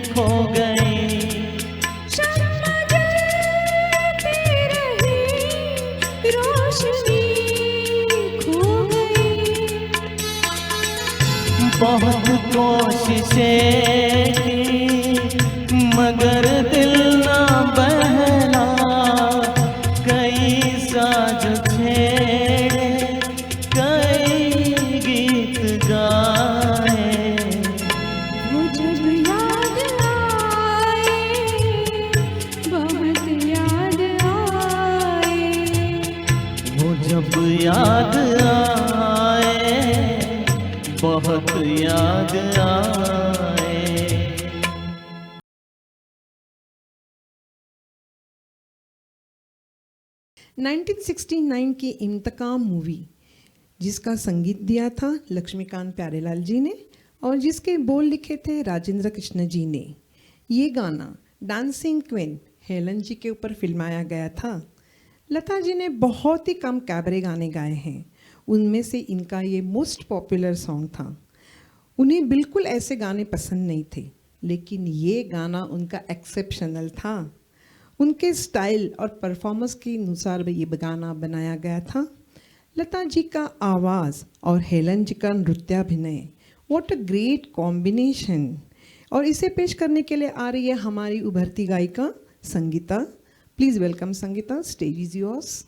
खो गई। शम्मा जलती रही, रोशनी खो गई, बहुत कोशिशें की मगर दिल ना बहला, कई साज छेड़े कई गीत गाए। वो जब याद आए, बहुत याद आए। वो जब याद आए, बहुत याद आए। 1969 की इंतकाम मूवी, जिसका संगीत दिया था लक्ष्मीकांत प्यारेलाल जी ने और जिसके बोल लिखे थे राजेंद्र कृष्ण जी ने। ये गाना डांसिंग क्वीन हेलन जी के ऊपर फिल्माया गया था। लता जी ने बहुत ही कम कैबरे गाने गाए हैं, उनमें से इनका ये मोस्ट पॉपुलर सॉन्ग था। उन्हें बिल्कुल ऐसे गाने पसंद नहीं थे, लेकिन ये गाना उनका एक्सेप्शनल था। उनके स्टाइल और परफॉर्मेंस के अनुसार ये गाना बनाया गया था। लता जी का आवाज़ और हेलन जी का नृत्याभिनय, व्हाट अ ग्रेट कॉम्बिनेशन। और इसे पेश करने के लिए आ रही है हमारी उभरती गायिका Sangeeta. Please welcome Sangeeta, stage is yours.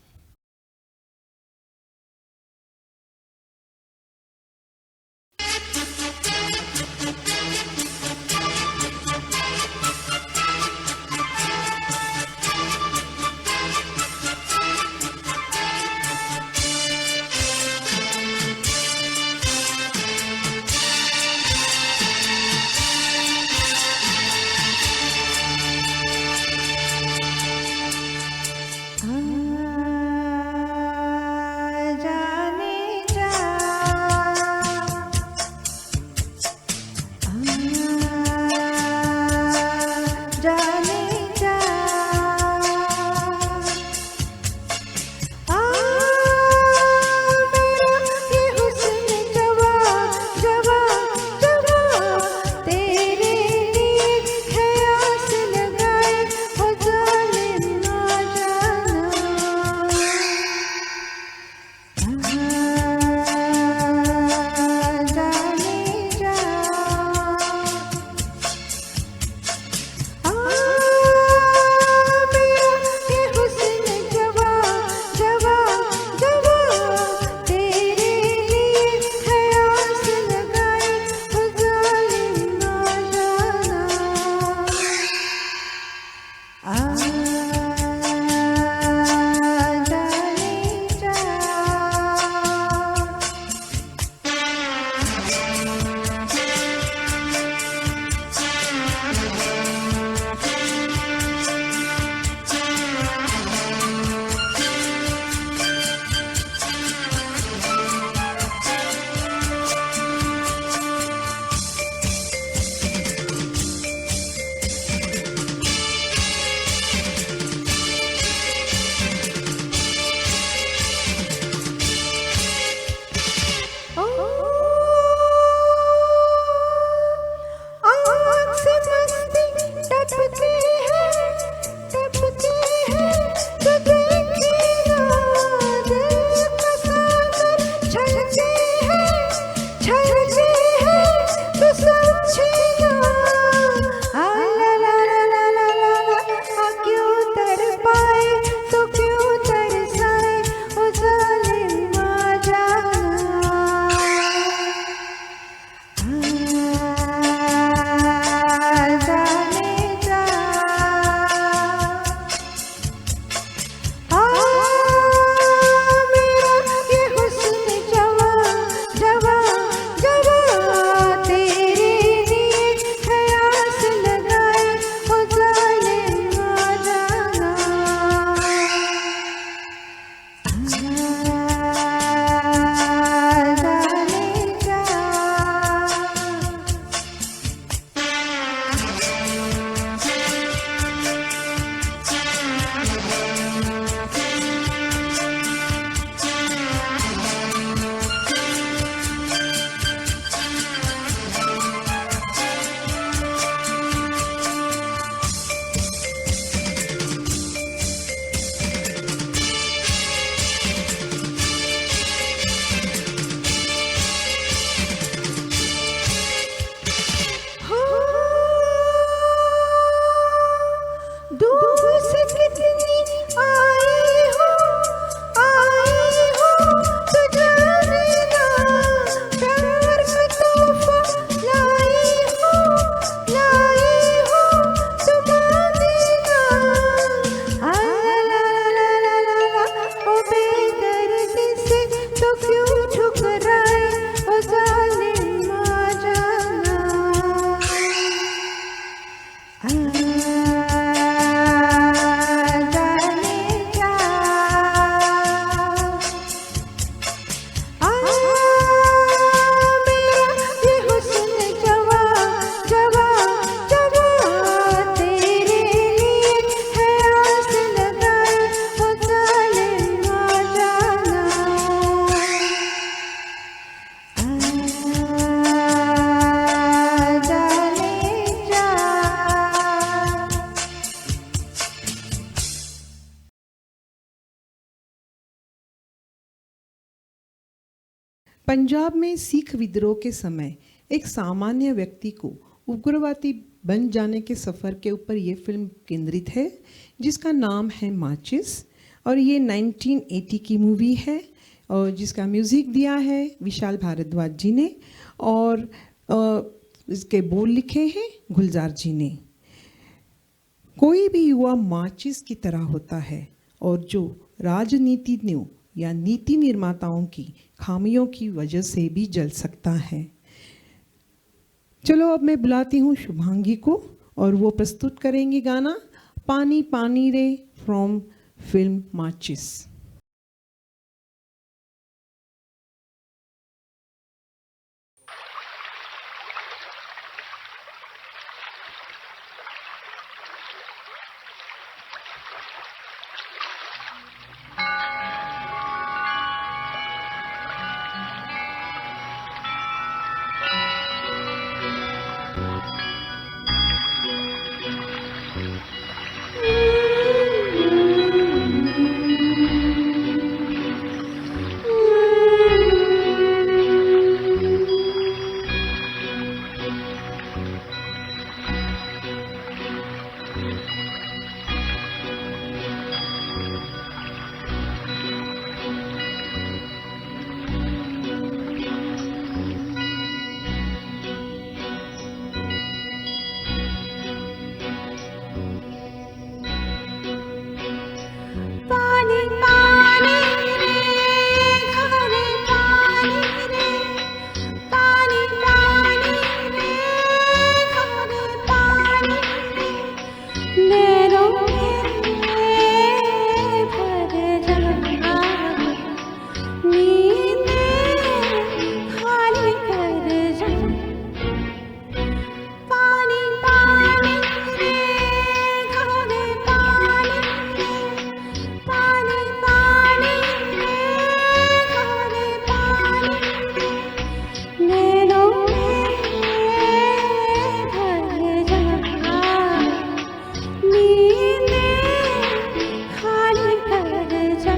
आ पंजाब में सिख विद्रोह के समय एक सामान्य व्यक्ति को उग्रवादी बन जाने के सफ़र के ऊपर ये फिल्म केंद्रित है, जिसका नाम है माचिस, और ये 1980 की मूवी है और जिसका म्यूज़िक दिया है विशाल भारद्वाज जी ने और इसके बोल लिखे हैं गुलजार जी ने। कोई भी युवा माचिस की तरह होता है और जो राजनीतिज्ञों या नीति निर्माताओं की खामियों की वजह से भी जल सकता है। चलो अब मैं बुलाती हूँ शुभांगी को और वो प्रस्तुत करेंगी गाना पानी पानी रे फ्रॉम फिल्म माचिस। पानी पानी रे घरे पानी रे पानी पानी रे घरे पानी रे नैनों में भर जाना नींदें खाली कर जा। पानी पानी रे घरे पानी रे पानी पानी रे घरे पानी रे नैनों में भर जाना नींदें खाली कर जा।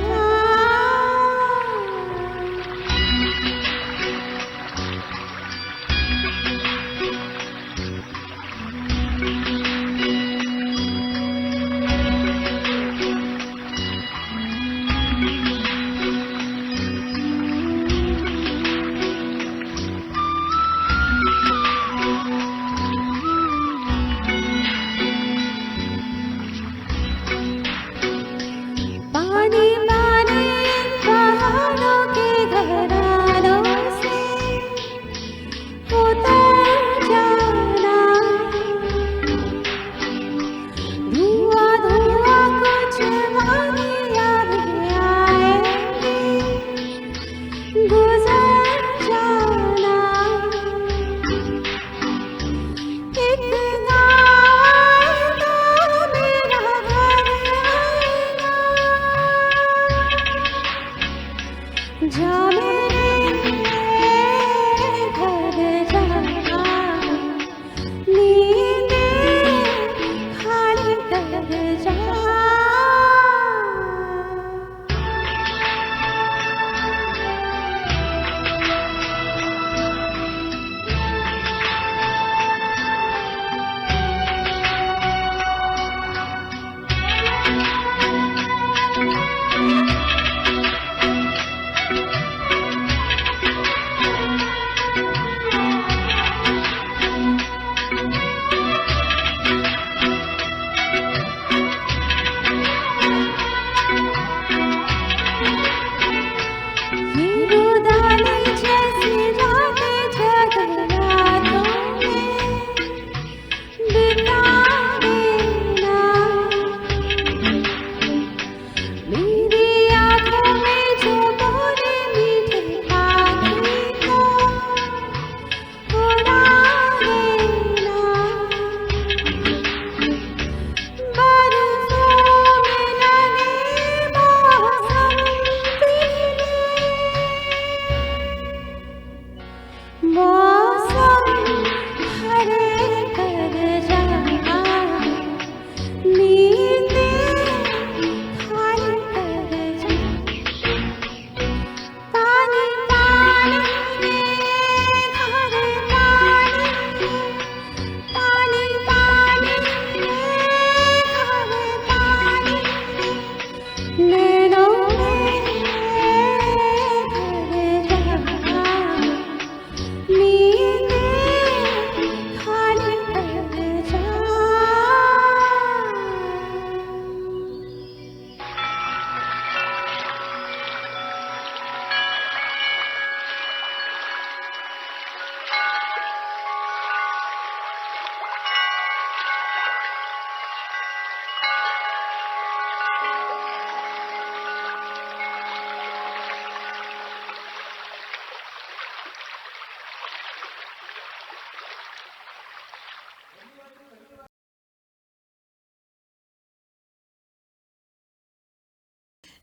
पानी पानी पहाड़ों के घरानों से उतर जाना धुआं धुआं कुछ वादियाँ भी आएंगी गुजर जाना। एक गाँव तो मेरा घर आएगा जा मेरे घर जाना नींदें खाली कर जा।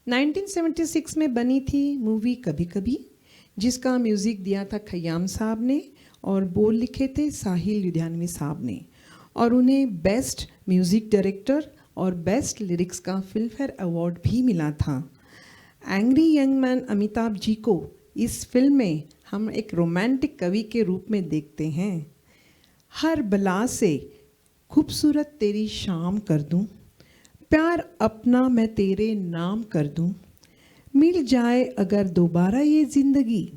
1976 में बनी थी मूवी कभी कभी, जिसका म्यूज़िक दिया था खयाम साहब ने और बोल लिखे थे साहिल लुधियानवी साहब ने, और उन्हें बेस्ट म्यूज़िक डायरेक्टर और बेस्ट लिरिक्स का फिल्म फेयर अवार्ड भी मिला था। Angry young man Amitabh ji को इस फिल्म में हम एक रोमांटिक कवि के रूप में देखते हैं। हर बला से खूबसूरत तेरी शाम कर दूं, प्यार अपना मैं तेरे नाम कर दूं, मिल जाए अगर दोबारा ये ज़िंदगी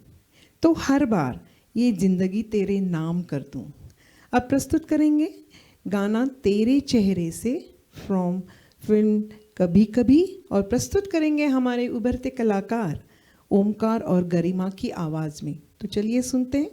तो हर बार ये ज़िंदगी तेरे नाम कर दूं। अब प्रस्तुत करेंगे गाना तेरे चेहरे से फ्रॉम फिल्म कभी कभी, और प्रस्तुत करेंगे हमारे उभरते कलाकार ओमकार और गरिमा की आवाज़ में। तो चलिए सुनते हैं।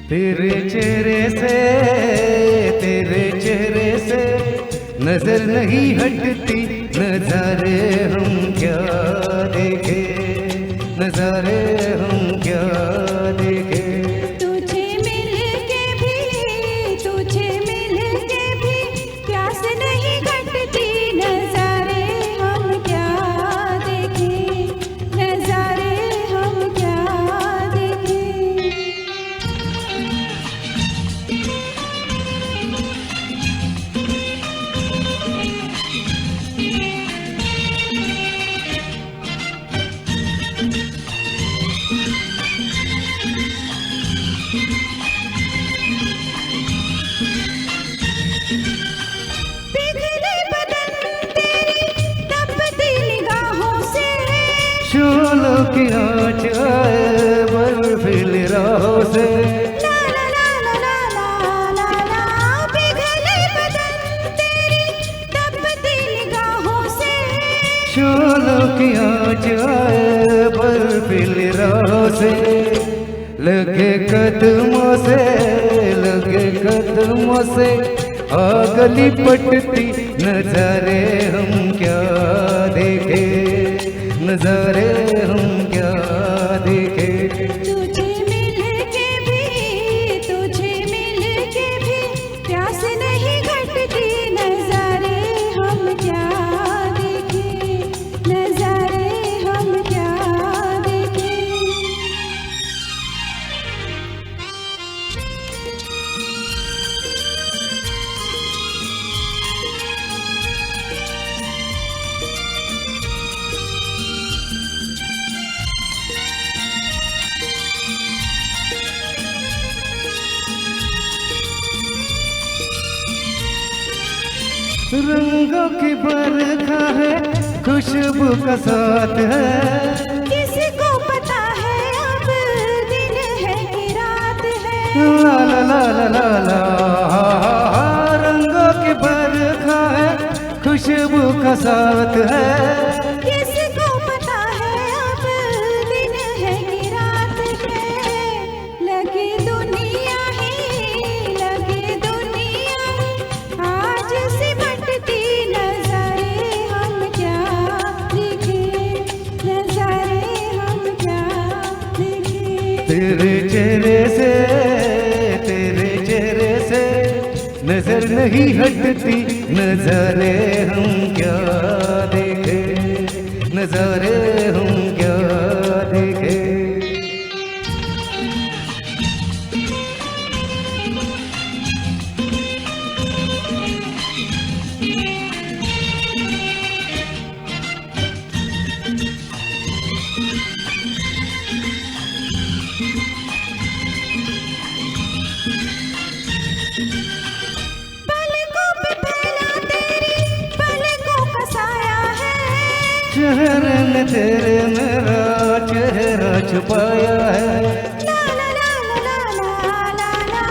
तेरे चेहरे से नजर नहीं हटती, नजारे हम क्या देखे, नजारे हम क्या देखे। तुझे मिल के भी प्यास नहीं घटती, नजारे हम क्या देखे, नजारे हम क्या देखे। पिघले बदन तेरी तपती निगाहों से, शोलों की आँच आए बर्फील राहों से, ला ला ला ला ला ला ला ला। पिघले बदन तेरी तपती निगाहों से, शोलों की आँच आए बर्फील राहों से, लगे कदमों से आग लिपटती, नजारे हम क्या देखे, नजारे हम क्या देखे। तुझे मिल के भी प्यास नहीं घटती, नजारे हम क्या देखे, नजारे हम क्या देखे। रंगों की बरखा है, खुशबू का साथ है, किसको पता है अब दिन है कि रात है। ला ला ला ला ला ला। रंगों की बरखा है, खुशबू का साथ है, किसको पता है अब दिन है कि रात है। लगे दुनिया ही आज सिमटती, नजारे हम क्या देखे, नजारे हम क्या देखे। तेरे चेहरे से नजर नहीं हटती, नजारे हम क्या देखे, नजारे हम क्या देखे। पलकों पे फैला तेरी पलकों का साया है, चेहरे में तेरे मेरा चेहरा छुपाया है, ला ला ला ला ला ला ला ला।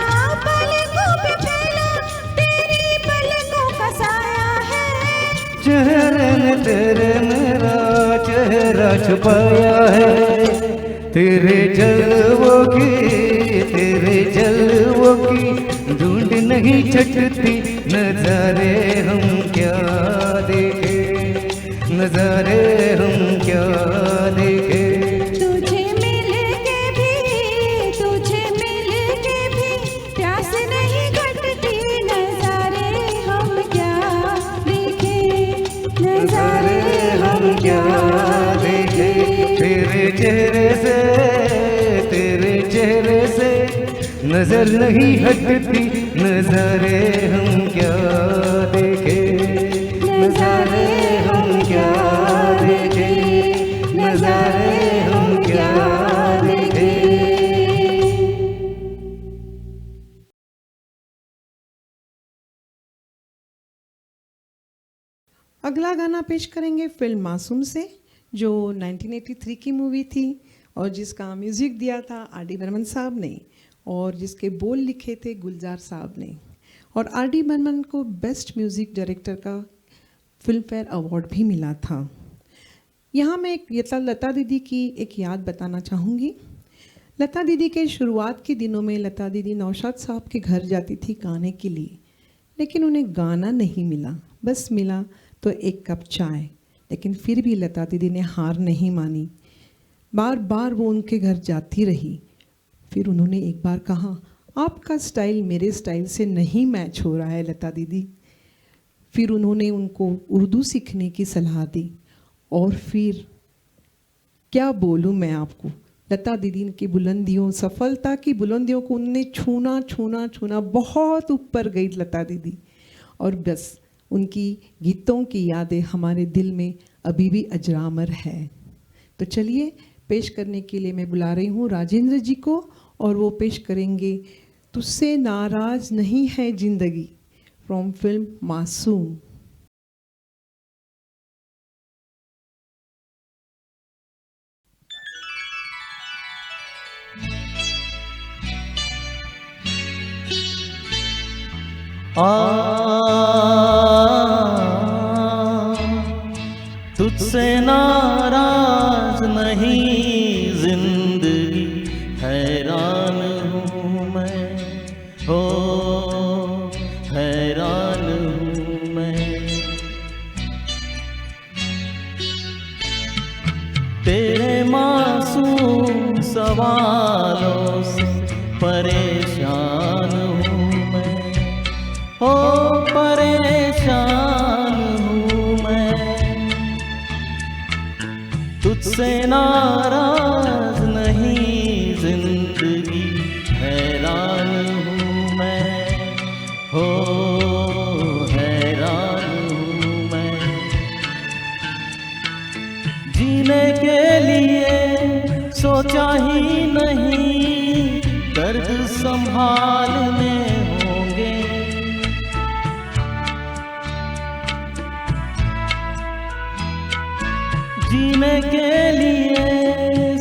चेहरे ने तेरे मेरा चेहरा छुपाया है। तेरे जलवों की ढूंढ नहीं छटती, नजारे हम क्या देखे, नजारे हम क्या देखे। तुझे मिल के भी प्यास नहीं घटती, नजारे हम क्या देखे, नजारे हम क्या देखे। तेरे चेहरे से नजर नहीं हटती, नजारे हम क्या देखे, नजारे हम क्या देखे, नजारे हम क्या देखे। अगला गाना पेश करेंगे फिल्म मासूम से, जो 1983 की मूवी थी और जिसका म्यूज़िक दिया था आर.डी. बर्मन साहब ने और जिसके बोल लिखे थे गुलजार साहब ने। और आर.डी. बर्मन को बेस्ट म्यूज़िक डायरेक्टर का फिल्म फेयर अवार्ड भी मिला था। यहाँ मैं एक लता दीदी की एक याद बताना चाहूँगी। लता दीदी के शुरुआत के दिनों में लता दीदी नौशाद साहब के घर जाती थी गाने के लिए, लेकिन उन्हें गाना नहीं मिला, बस मिला तो एक कप चाय। लेकिन फिर भी लता दीदी ने हार नहीं मानी, बार बार वो उनके घर जाती रही। फिर उन्होंने एक बार कहा, आपका स्टाइल मेरे स्टाइल से नहीं मैच हो रहा है लता दीदी। फिर उन्होंने उनको उर्दू सीखने की सलाह दी और फिर क्या बोलूँ मैं आपको, लता दीदी की बुलंदियों, सफलता की बुलंदियों को उन्होंने छूना छूना छूना, बहुत ऊपर गई लता दीदी। और बस उनकी गीतों की यादें हमारे दिल में अभी भी अजरामर है। तो चलिए पेश करने के लिए मैं बुला रही हूँ राजेंद्र जी को, और वो पेश करेंगे तुझसे नाराज नहीं है जिंदगी फ्रॉम फिल्म मासूम। तुझसे नाराज नहीं जिंदगी, हैरान हूँ मैं, हो हैरान हूँ मैं। तेरे मासूम सवालों से परेशान हूँ मैं, हो परेशान हूँ मैं। तुझसे नाराज नहीं जिंदगी, हैरान हूँ मैं, हो हैरान हूँ मैं। जीने के लिए सोचा ही नहीं, दर्द संभालने होंगे। जीने के लिए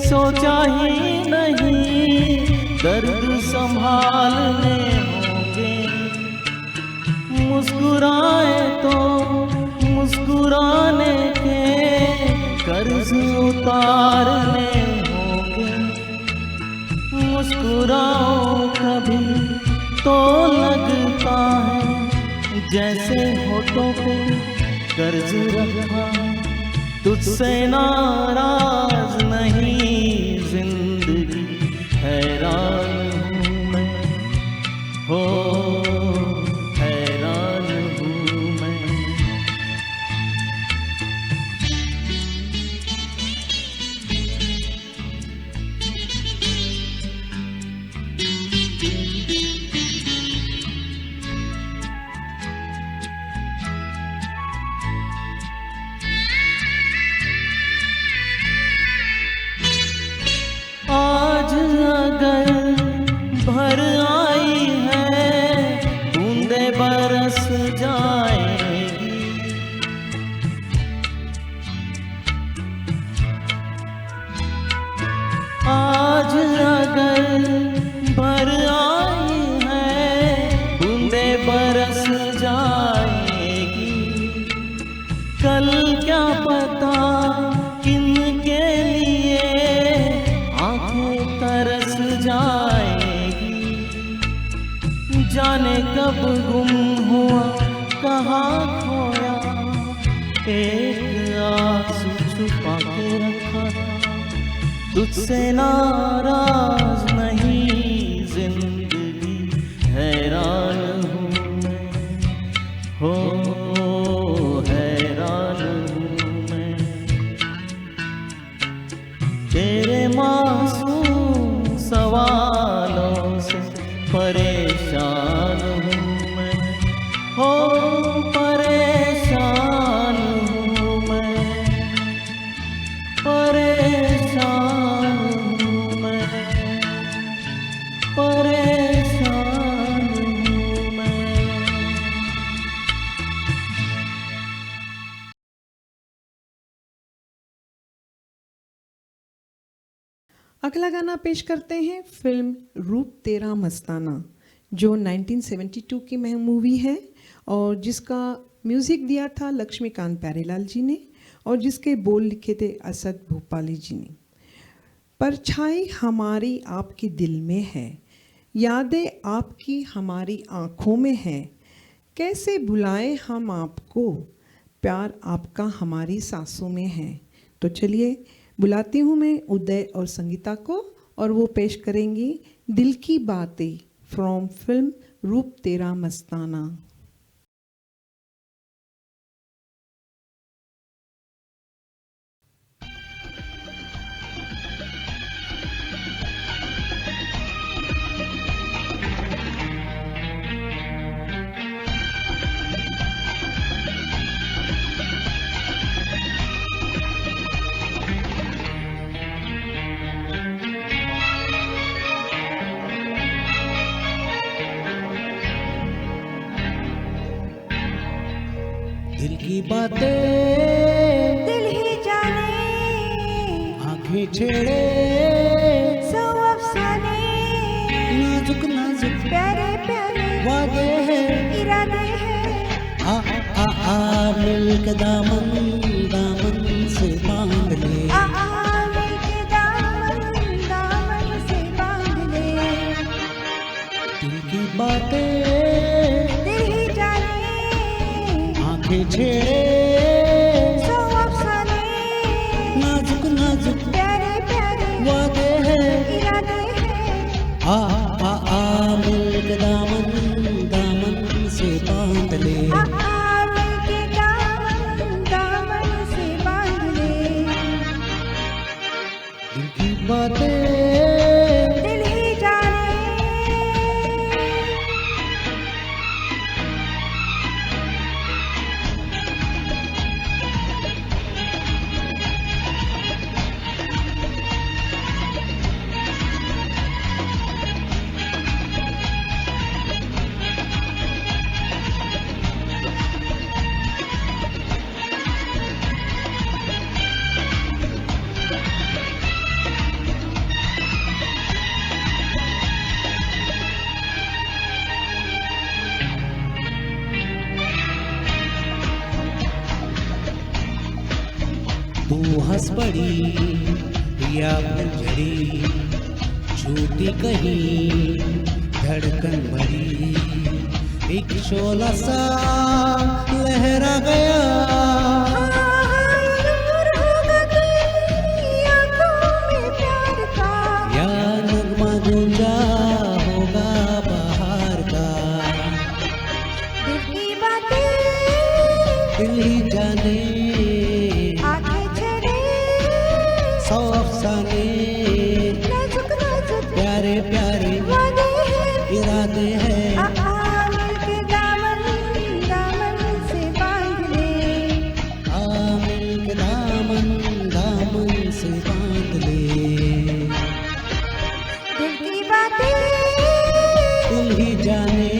सोचा ही नहीं, दर्द संभालने होंगे। मुस्कुराए तो मुस्कुराने के कर्ज उतारने होंगे। मुस्कुराओ कभी तो लगता है जैसे होठों पे कर्ज रखा। तुझसे नाराज नहीं जिंदगी, हैरान हूँ मैं, हो हैरान हूँ मैं। आज अगर भर आई है, बूंदे बरस जाएगी। आज अगर भर आई है, बूंदे बरस जाएगी। एक आंसू छुपा के रखा था, तुझसे नाराज नहीं जिंदगी हैरान हूँ मैं, हो हैरान हूँ मैं। तेरे मासूम सवालों से परेशान हूँ मैं, हो परेशान हूँ मैं, परेशान हूँ मैं, परेशान हूँ मैं। अगला गाना पेश करते हैं फिल्म रूप तेरा मस्ताना, जो 1972 की मूवी है और जिसका म्यूज़िक दिया था लक्ष्मीकांत प्यारेलाल जी ने और जिसके बोल लिखे थे असद भोपाली जी ने। परछाई हमारी आपके दिल में है, यादें आपकी हमारी आँखों में है, कैसे भुलाएं हम आपको, प्यार आपका हमारी सांसों में है। तो चलिए बुलाती हूँ मैं उदय और संगीता को और वो पेश करेंगी दिल की बातें फ्रॉम फिल्म रूप तेरा मस्ताना। दिल की बातें दिल ही जाने, आंखें छेड़े सौ अफसाने, नाजुक नाजुक प्यारे प्यारे वादे हैं, इरादे हैं। आ आ आ मिलके दामन दामन से बांध ले, आ मिलके दामन दामन से बांध ले। दिल की बातें दिल ही जाने, आंखें छेड़े सौ अफसाने, नाजुक नाजुक प्यारे प्यारे वादे हैं, इरादे हैं। आ मिलके दामन दामन से बांध ले, आ मिलके दामन दामन से बांध ले। दिल की बातें दिल ही जाने, तू हंस पड़ी या फुलझड़ी, छूटी कहीं धड़कन भरी, एक शोला सा लहरा गया, नूर होगा तेरी आँखों में प्यार का। या नगमा गूंजा होगा बाहर का। दिल की बातें दिल ही जाने आंखें छेड़े, सौ अफसाने, नाजुक नाजुक प्यारे प्यारे वादे हैं। इरादे हैं, आ मिलके दामन दामन से बांध ले। आ मिलके दामन दामन से बांध ले। दिल की बातें दिल ही जाने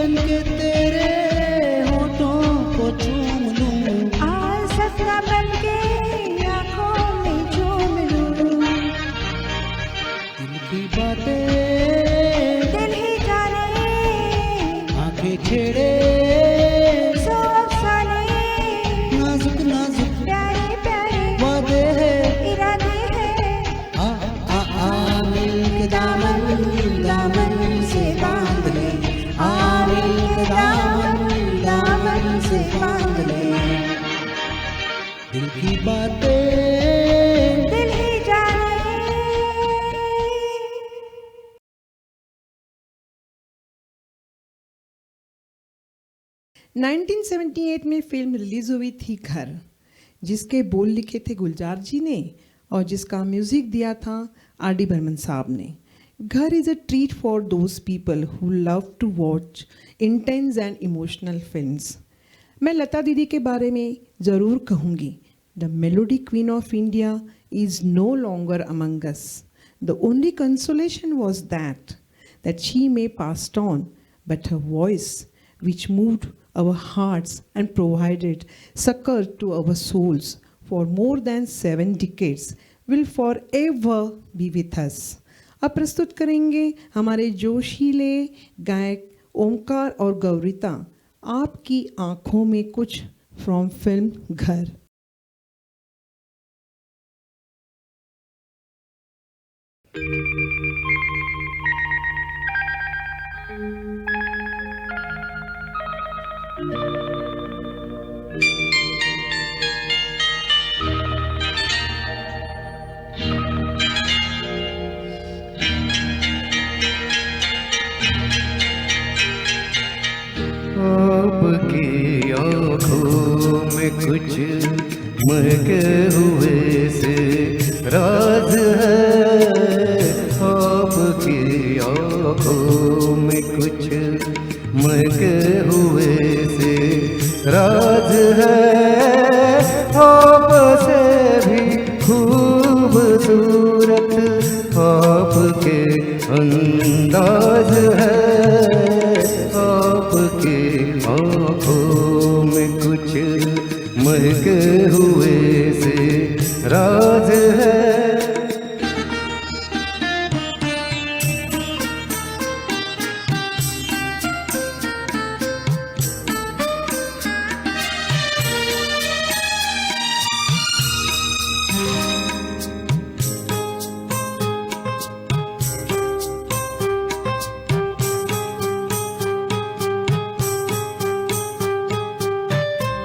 बन के तेरे होठों को चूम लूं, आज सपना बन के आँखों में झूम लूं। दिल की बातें दिल ही जाने आंखें छेड़े, सो अफसाने, नाजुक नाजुक प्यारे प्यारे वादे हैं। इरादे हैं। आ मिलके दामन दामन से बांध ले, आ मिलके दामन दामन से बांध ले, दिल की बातें दिल ही जाने। 1978 में फिल्म रिलीज हुई थी घर, जिसके बोल लिखे थे गुलजार जी ने और जिसका म्यूजिक दिया था आर.डी. बर्मन साहब ने। Ghar is a treat for those people who love to watch intense and emotional films. मैं लता दीदी के बारे में ज़रूर कहूँगी, the melody queen of India is no longer among us. The only consolation was that she may passed on, but her voice, which moved our hearts and provided succor to our souls for more than 7 decades, will forever be with us. अब प्रस्तुत करेंगे हमारे जोशीले गायक ओमकार और गौरिता, आपकी आँखों में कुछ फ्रॉम फिल्म घर। आपकी आँखों में कुछ महके हुए से राज है, आपकी आँखों में कुछ महके हुए से राज है, आपसे भी खूबसूरत आपके अंदाज है, आपके आँखों में कुछ महके हुए से राज है।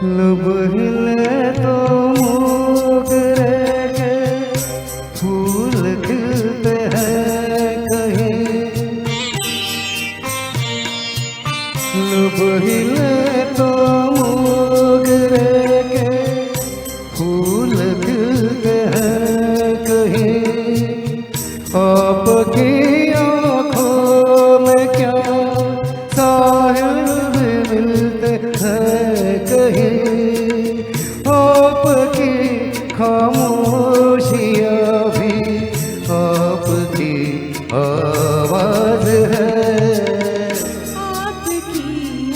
लब हिले तो मोगरे के फूल खिलते हैं कहीं, लब हिले तो मोगरे के फूल खिलते हैं कहीं, आपकी आँखों में क्या साहिल भी मिलते हैं कहीं, आपकी खामोशियाँ भी आपकी आवाज है। आपकी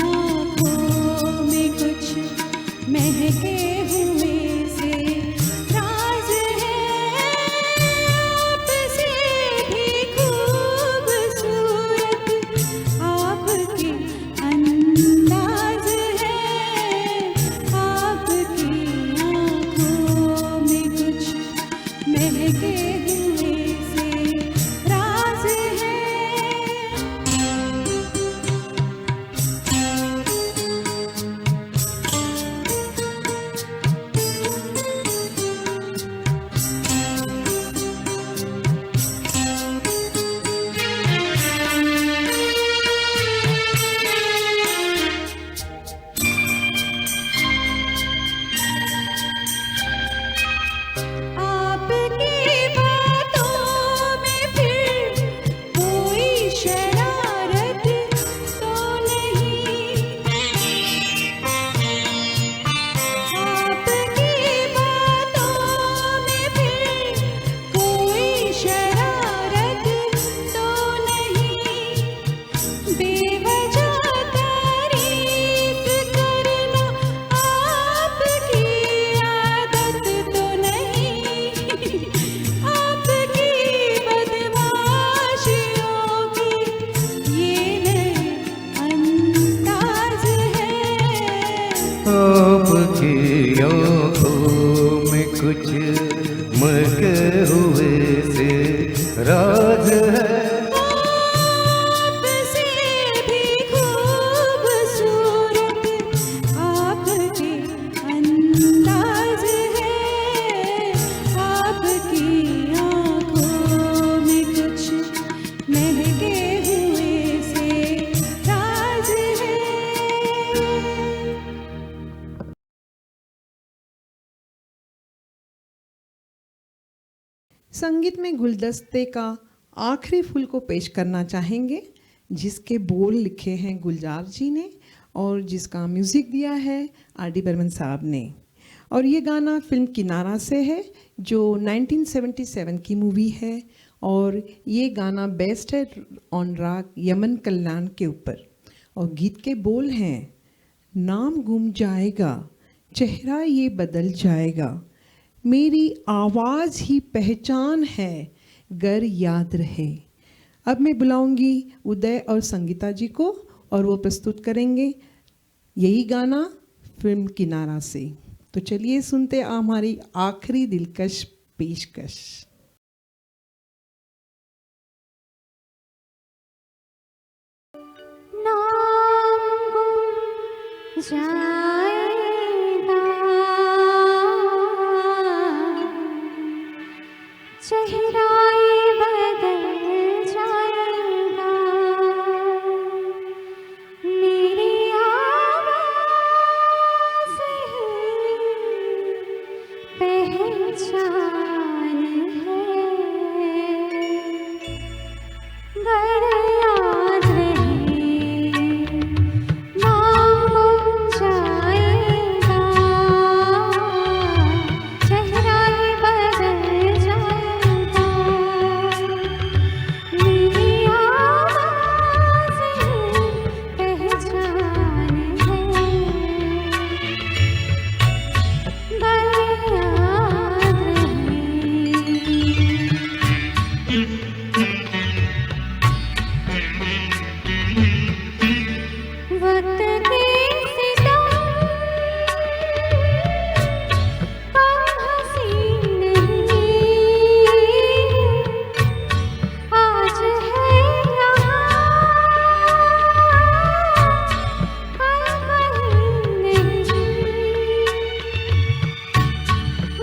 आँखों में कुछ संगीत में गुलदस्ते का आखिरी फूल को पेश करना चाहेंगे, जिसके बोल लिखे हैं गुलजार जी ने और जिसका म्यूज़िक दिया है आर.डी. बर्मन साहब ने। और ये गाना फिल्म किनारा से है जो 1977 की मूवी है और ये गाना बेस्ट है ऑन राग यमन कल्याण के ऊपर। और गीत के बोल हैं, नाम गुम जाएगा, चेहरा ये बदल जाएगा, मेरी आवाज़ ही पहचान है, गर याद रहे। अब मैं बुलाऊंगी उदय और संगीता जी को और वो प्रस्तुत करेंगे यही गाना फिल्म किनारा से। तो चलिए सुनते हमारी आखिरी दिलकश पेशकश। नाम गुम जाएगा, चेहरा ये बदल जाएगा, मेरी आवाज़ ही पहचान है, गर याद रहे। नाम गुम जाएगा, चेहरा ये बदल जाएगा, मेरी आवाज़ ही पहचान है, गर याद रहे। वक्त के सितम कम हसीन नहीं, आज है यहाँ कल कहीं नहीं।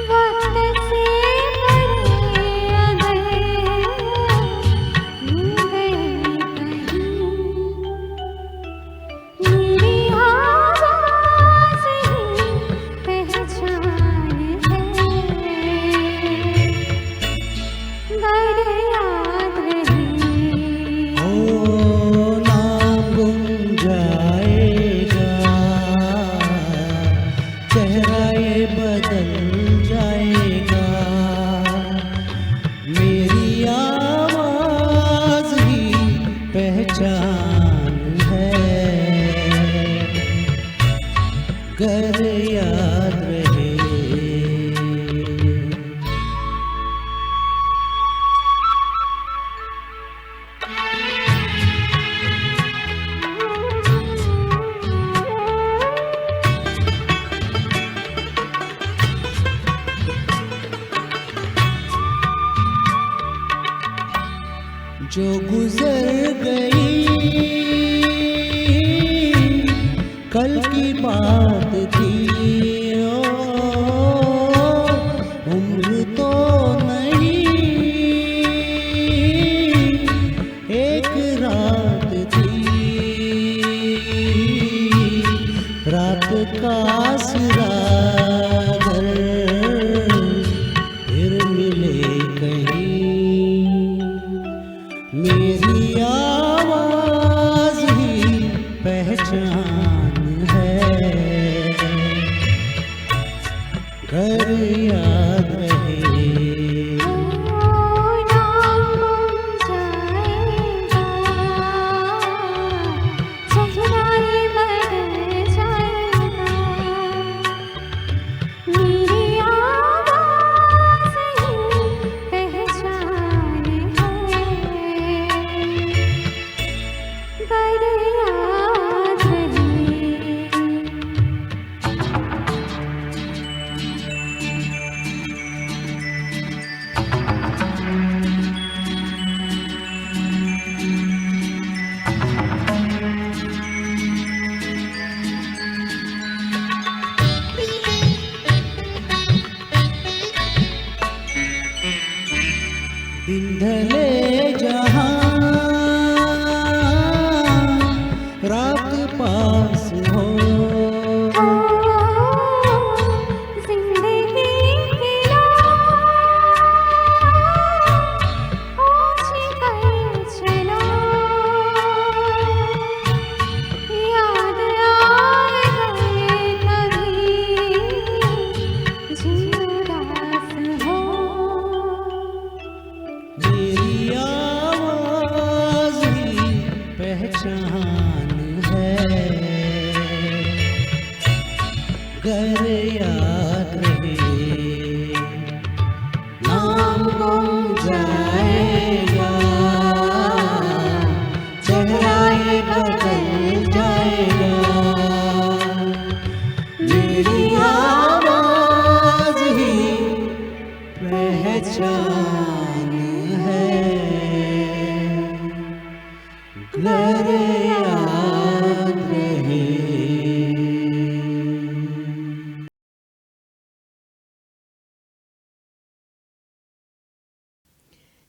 वक्त से बड़े अगर मिल गए कहीं, मेरी आवाज़ ही पहचान है, गर याद रहे। ओ नाम गुम जाएगा, चेहरा ये बदल जाएगा, मेरी आवाज़ ही पहचान है, गर याद रहे। जो गुजर गई कल की बात थी, ओ उम्र तो नहीं एक रात थी, रात का सिरा घर फिर मिले कहीं, मेरी आवाज़ ही पहचान है, घर याद रहे। नाम गुम जाएगा, चेहरा ये बदल जाएगा, मेरी आवाज़ ही पहचान है, गर याद रहे। घर याद रहे, नाम गुम जाएगा, चेहरा ये बदल जाएगा, मेरी आवाज ही पहचान है, घर याद रहे।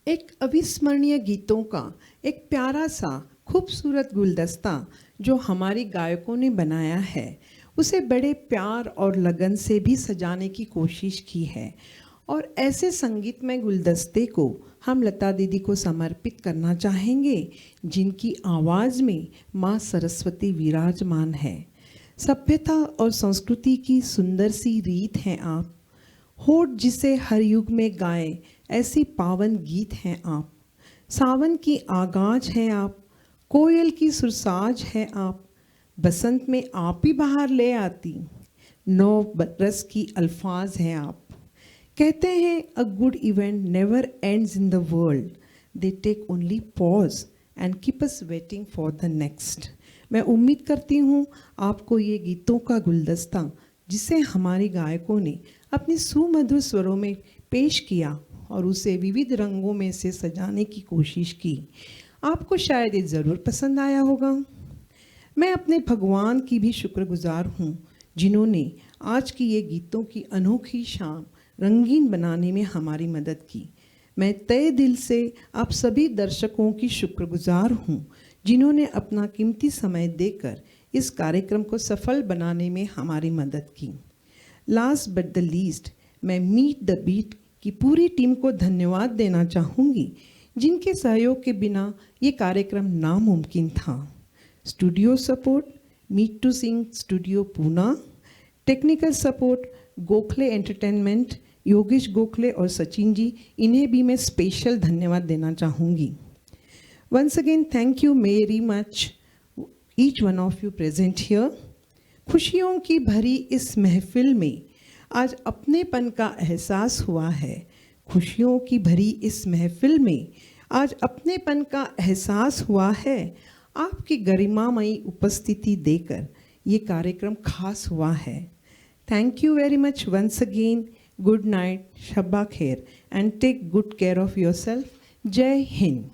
एक अविस्मरणीय गीतों का एक प्यारा सा खूबसूरत गुलदस्ता जो हमारी गायकों ने बनाया है, उसे बड़े प्यार और लगन से भी सजाने की कोशिश की है। और ऐसे संगीतमय गुलदस्ते को हम लता दीदी को समर्पित करना चाहेंगे, जिनकी आवाज़ में माँ सरस्वती विराजमान है। सभ्यता और संस्कृति की सुंदर सी रीत हैं आप, होठ जिसे हर युग में गाए ऐसी पावन गीत हैं आप। सावन की आगाज हैं आप, कोयल की सुरसाज हैं आप, बसंत में आप ही बाहर ले आती, 9 बरस की अल्फाज हैं आप। कहते हैं a good event never ends in the world, they take only pause and keep us waiting for the next. मैं उम्मीद करती हूँ आपको ये गीतों का गुलदस्ता, जिसे हमारे गायकों ने अपने सुमधुर स्वरों में पेश किया और उसे विविध रंगों में से सजाने की कोशिश की, आपको शायद ये ज़रूर पसंद आया होगा। मैं अपने भगवान की भी शुक्रगुजार हूँ, जिन्होंने आज की ये गीतों की अनोखी शाम रंगीन बनाने में हमारी मदद की। मैं तहे दिल से आप सभी दर्शकों की शुक्रगुजार हूँ, जिन्होंने अपना कीमती समय देकर इस कार्यक्रम को सफल बनाने में हमारी मदद की। लास्ट बट द लीस्ट, मैं मीट द बीट की पूरी टीम को धन्यवाद देना चाहूँगी, जिनके सहयोग के बिना ये कार्यक्रम नामुमकिन था। Studio support meet to sing studio Poona, technical support Gokhale entertainment Yogesh Gokhale और सचिन जी, इन्हें भी मैं स्पेशल धन्यवाद देना चाहूँगी। Once again thank you very much each one of you present here. खुशियों की भरी इस महफिल में आज अपनेपन का एहसास हुआ है। खुशियों की भरी इस महफिल में आज अपनेपन का एहसास हुआ है। आपकी गरिमामयी उपस्थिति देकर ये कार्यक्रम खास हुआ है। Thank you very much once again. Good night, शब्बा खैर and take good care of yourself. जय हिंद।